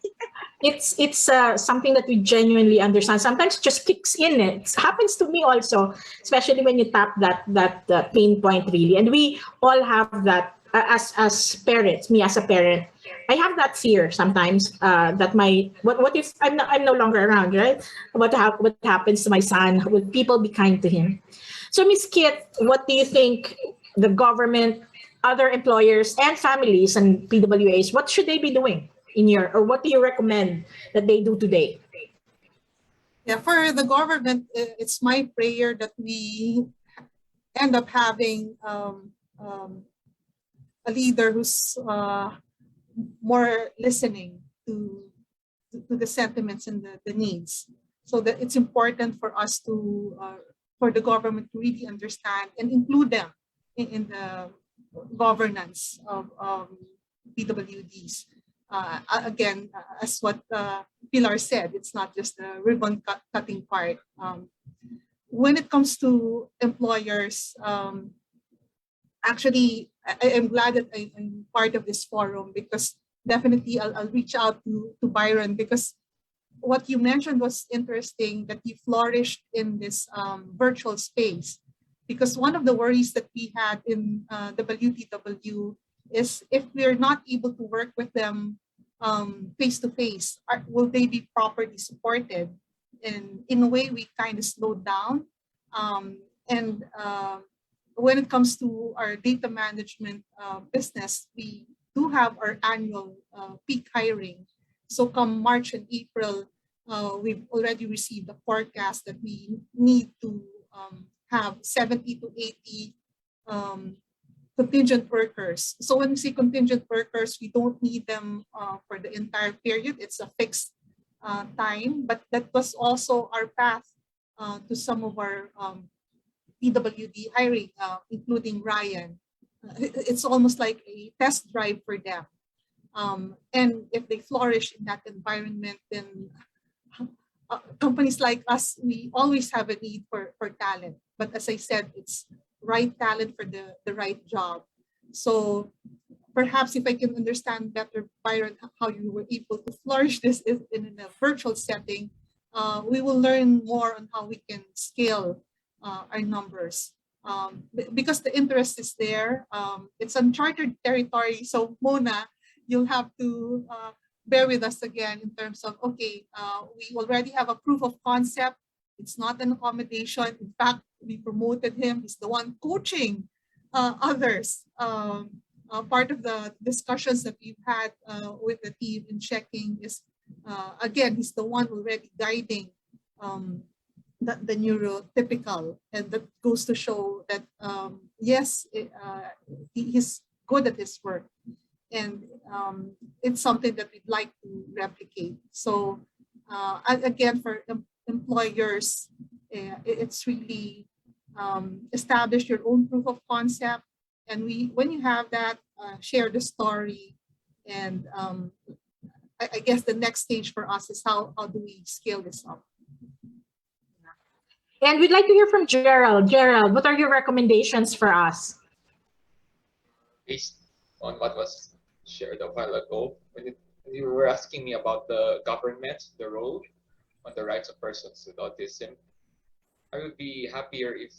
it's something that we genuinely understand. Sometimes it just kicks in. It happens to me also, especially when you tap that pain point really. And we all have that as parents. Me as a parent, I have that fear sometimes that my what if I'm no longer around, right? What happens to my son? Would people be kind to him? So, Miss Kit, what do you think the government, other employers, and families and PWAs, what should they be doing or what do you recommend that they do today? Yeah, for the government, it's my prayer that we end up having a leader who's more listening to the sentiments and the needs. So that it's important for us for the government to really understand and include them in the governance of PWDs. Again, as what Pilar said, it's not just the ribbon cutting part. When it comes to employers, actually, I am glad that I'm part of this forum, because definitely I'll reach out to Byron, because what you mentioned was interesting, that you flourished in this virtual space. Because one of the worries that we had in WTW is, if we're not able to work with them face to face, will they be properly supported? And in a way, we kind of slowed down. And when it comes to our data management business, we do have our annual peak hiring. So come March and April, we've already received a forecast that we need to have 70 to 80 contingent workers. So when we say contingent workers, we don't need them for the entire period. It's a fixed time, but that was also our path to some of our PWD hiring, including Ryan. It's almost like a test drive for them. And if they flourish in that environment, then companies like us, we always have a need for talent. But as I said, it's right talent for the right job. So perhaps if I can understand better, Byron, how you were able to flourish this in a virtual setting, we will learn more on how we can scale our numbers. Because the interest is there. It's uncharted territory. So Mona, you'll have to bear with us again in terms of, okay, we already have a proof of concept. It's not an accommodation. In fact, we promoted him. He's the one coaching others. Part of the discussions that we've had with the team in checking is, again, he's the one already guiding the neurotypical. And that goes to show that, yes, he's good at his work. And it's something that we'd like to replicate. So again, for employers, it's really establish your own proof of concept. And when you have that, share the story. And I guess the next stage for us is how do we scale this up? And we'd like to hear from Gerald. Gerald, what are your recommendations for us? Based on what was shared a while ago, when you were asking me about the government, the role on the rights of persons with autism, I would be happier if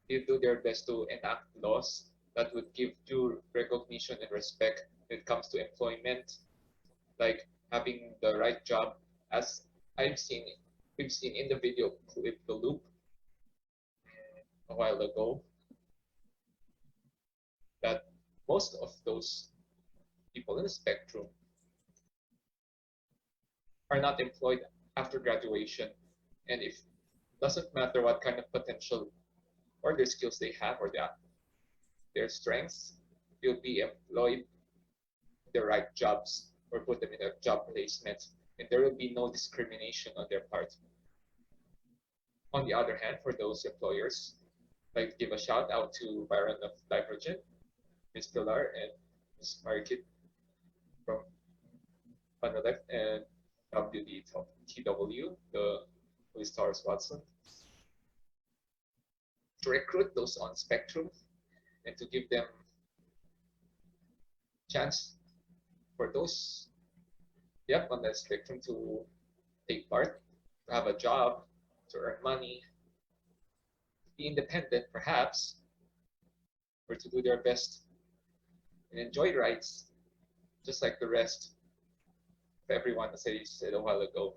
they do their best to enact laws that would give due recognition and respect when it comes to employment, like having the right job. As we've seen in the video clip, The Loop, a while ago, that most of those people in the spectrum are not employed after graduation. And if doesn't matter what kind of potential or their skills they have or their strengths, they'll be employed in the right jobs or put them in a job placement, and there will be no discrimination on their part. On the other hand, for those employers, I'd like to give a shout out to Byron of Divergent, Ms. Pilar, and Ms. Marikit from on the left, and WDTW, the Louis Towers Watson, to recruit those on spectrum and to give them chance for those on the spectrum to take part, to have a job, to earn money, be independent perhaps, or to do their best and enjoy rights just like the rest of everyone, as I said a while ago.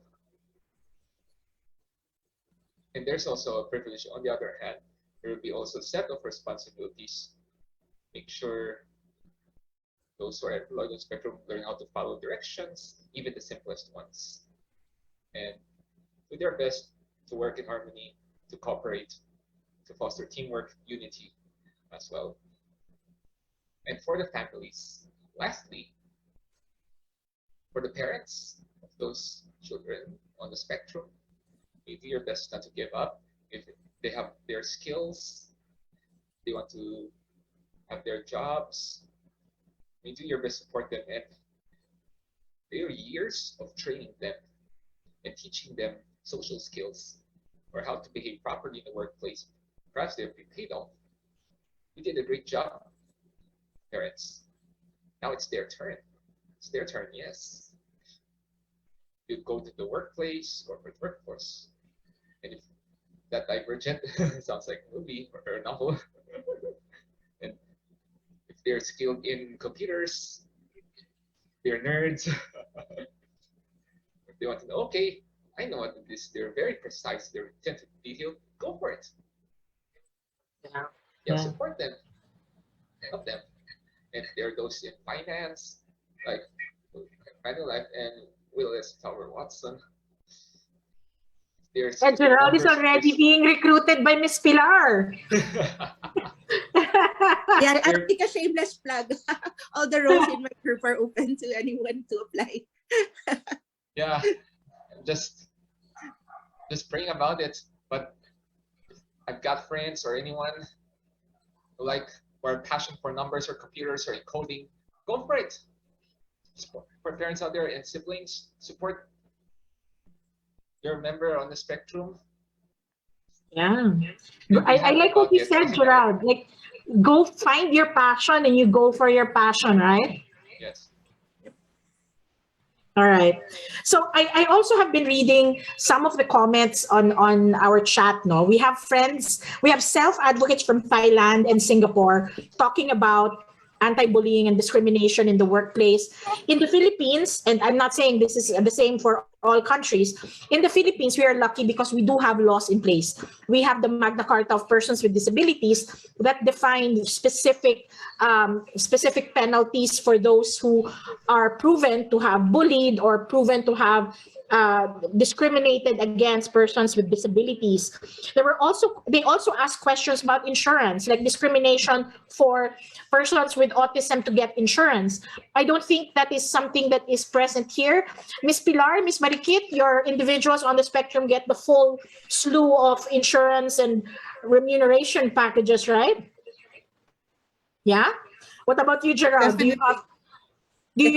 And there's also a privilege on the other hand. There will be also a set of responsibilities. Make sure those who are employed on spectrum learn how to follow directions, even the simplest ones, and do their best to work in harmony, to cooperate, to foster teamwork, unity as well. And for the families, lastly, for the parents of those children on the spectrum, you do your best not to give up. If they have their skills, they want to have their jobs, you do your best to support them, and there are years of training them and teaching them social skills or how to behave properly in the workplace. Perhaps they'll be paid off. You did a great job, parents. Now it's their turn. It's their turn, yes. You go to the workplace, corporate workforce, and if that Divergent sounds like a movie or a novel, and if they're skilled in computers, they're nerds. If they want to know, okay, I know what this. They're very precise. They're attentive to detail. Go for it. Yeah, support them, help them. And there are those in finance, like Manulife and Willis Tower Watson. And Gerald is already being recruited by Miss Pilar. Yeah, I'll take a shameless plug. All the roles in my group are open to anyone to apply. Yeah, just praying about it. But I've got friends or anyone who or passion for numbers or computers or coding, go for it. For parents out there and siblings, support your member on the spectrum. Yeah, I like what you said, Gerald. Like, go find your passion and you go for your passion, right? Yes. All right. So I also have been reading some of the comments on our chat. No, we have friends, we have self-advocates from Thailand and Singapore talking about anti-bullying and discrimination in the workplace. In the Philippines, and I'm not saying this is the same for all countries, in the Philippines, we are lucky because we do have laws in place. We have the Magna Carta of Persons with Disabilities that define specific penalties for those who are proven to have bullied or proven to have discriminated against persons with disabilities. They also asked questions about insurance, like discrimination for persons with autism to get insurance. I don't think that is something that is present here. Miss Pilar, Miss Marikit, your individuals on the spectrum get the full slew of insurance and remuneration packages, right? Yeah. What about you, Gerald? Do you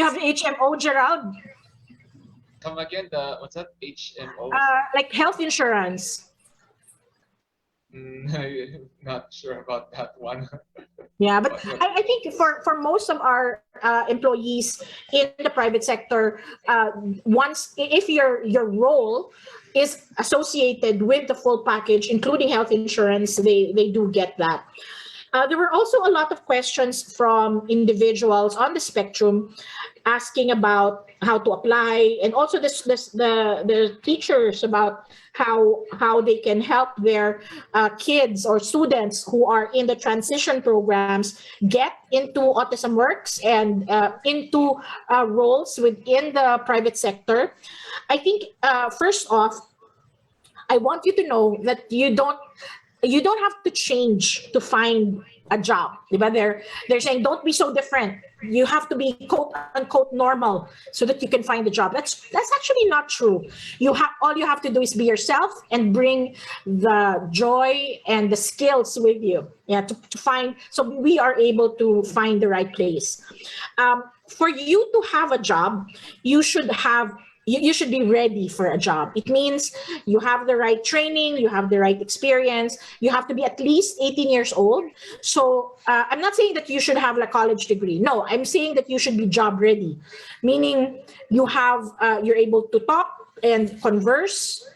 have HMO, Gerald? Come again, what's that? HMO? Like health insurance. Not sure about that one. Yeah, but I think for most of our employees in the private sector, if your role is associated with the full package, including health insurance, they do get that. There were also a lot of questions from individuals on the spectrum asking about how to apply, and also the teachers about how they can help their kids or students who are in the transition programs get into Autism Works and into roles within the private sector. I think first off, I want you to know that you don't have to change to find a job. They're saying don't be so different. You have to be quote unquote normal so that you can find a job. That's actually not true. All you have to do is be yourself and bring the joy and the skills with you. Yeah, to find, so we are able to find the right place. for you to have a job, you should have you should be ready for a job. It means you have the right training, you have the right experience, you have to be at least 18 years old. So I'm not saying that you should have a college degree. No, I'm saying that you should be job ready, meaning you're able to talk and converse,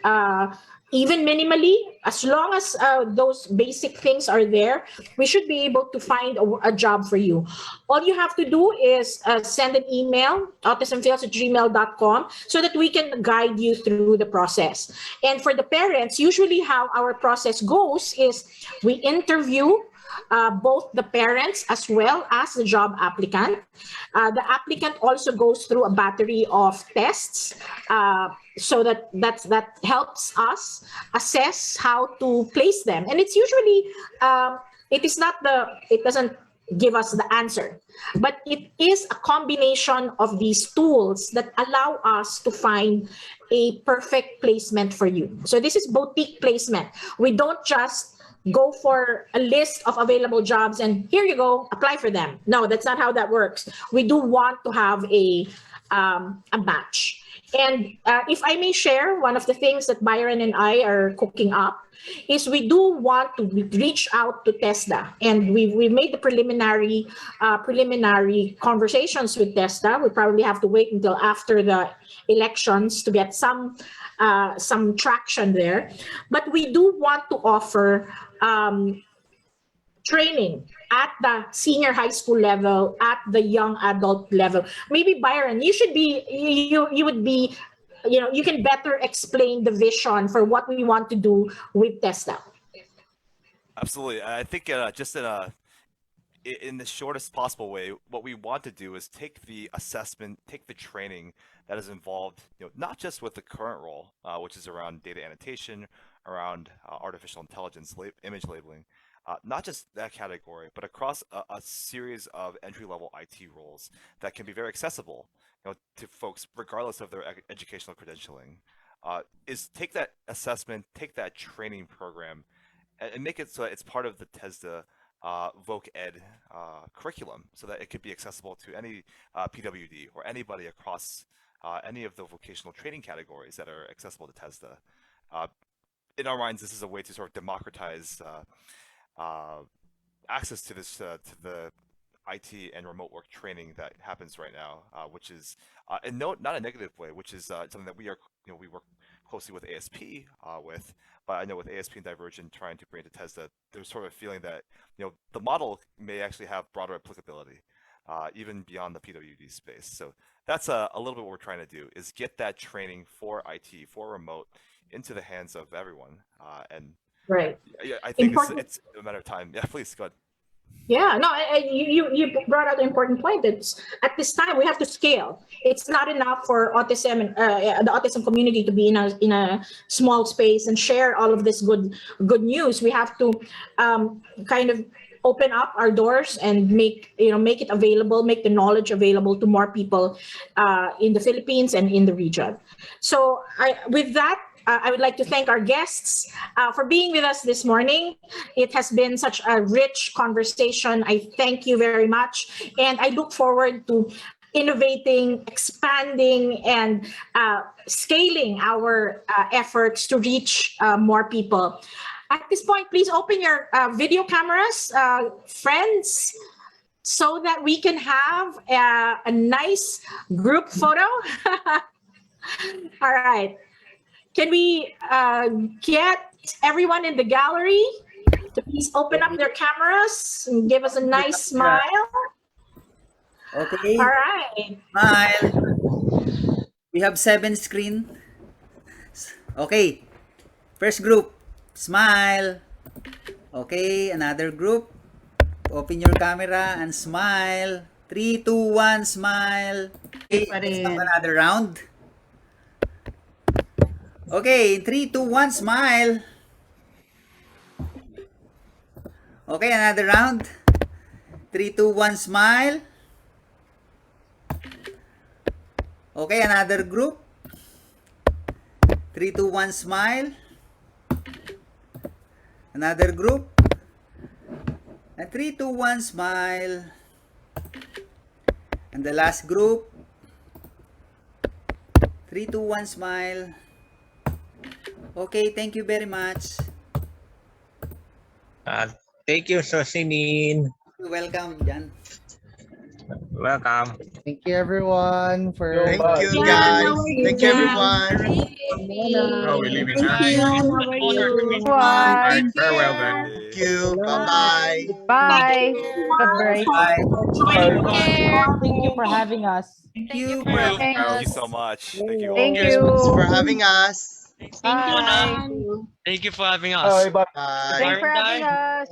even minimally. As long as those basic things are there, we should be able to find a job for you. All you have to do is send an email, autismfails@gmail.com, so that we can guide you through the process. And for the parents, usually how our process goes is we interview both the parents as well as the job applicant. The applicant also goes through a battery of tests, so that helps us assess how to place them. And it's usually it doesn't give us the answer, but it is a combination of these tools that allow us to find a perfect placement for you. So this is boutique placement. We don't just go for a list of available jobs and here you go, apply for them. No, that's not how that works. We do want to have a match. And if I may share, one of the things that Byron and I are cooking up is we do want to reach out to TESDA, and we made the preliminary conversations with TESDA. We probably have to wait until after the elections to get some traction there, but we do want to offer training at the senior high school level, at the young adult level. Maybe Byron, you would be, you can better explain the vision for what we want to do with TESDA. Absolutely. I think just in the shortest possible way, what we want to do is take the assessment, take the training that is involved, not just with the current role, which is around data annotation, around artificial intelligence, image labeling, not just that category, but across a series of entry-level IT roles that can be very accessible, to folks regardless of their educational credentialing. Is take that assessment, take that training program, and make it so it's part of the TESDA Voc Ed curriculum, so that it could be accessible to any PWD or anybody across any of the vocational training categories that are accessible to TESDA. In our minds, this is a way to sort of democratize access to this to the IT and remote work training that happens right now, which is and not a negative way, which is something that we work closely with ASP with. But I know with ASP and Divergent trying to bring it to TESDA, there's sort of a feeling that the model may actually have broader applicability, even beyond the PWD space. So that's a little bit what we're trying to do, is get that training for IT, for remote, into the hands of everyone. And right, I think it's a matter of time. Yeah, please go ahead. Yeah, no, you brought out an important point. It's at this time we have to scale. It's not enough for autism the autism community to be in a small space and share all of this good news. We have to kind of open up our doors and make it available, make the knowledge available to more people in the Philippines and in the region. So with that, I would like to thank our guests for being with us this morning. It has been such a rich conversation. I thank you very much. And I look forward to innovating, expanding, and scaling our efforts to reach more people. At this point, please open your video cameras, friends, so that we can have a nice group photo. All right. Can we get everyone in the gallery to please open up their cameras and give us a nice smile? Okay. All right. Smile. We have 7 screen. Okay. First group. Smile. Okay. Another group. Open your camera and smile. 3, 2, 1. Smile. Okay. Let's have another round. Okay, 3, 2, 1, smile. Okay, another round. 3, 2, 1, smile. Okay, another group. 3, 2, 1, smile. Another group. And 3, 2, 1, smile. And the last group. 3, 2, 1, smile. Okay, thank you very much. Thank you, Sosinin. You're welcome, Jan. Welcome. Thank you everyone for Thank you, Jan, guys. how are you, Thank you, Jan? everyone. Oh, we're leaving Thank now. you. How are you? Bye. Farewell then. Thank you. Bye-bye. Bye. Good break. Bye. Joining us. Take care. Thank you for having us. Thank Thank you you. for having Thank you us. so much. Thank you all. Thank Thanks for you. having us. Thank you, Bye. Jan. Thank you for having us. Bye. Thanks for Barangay. having us.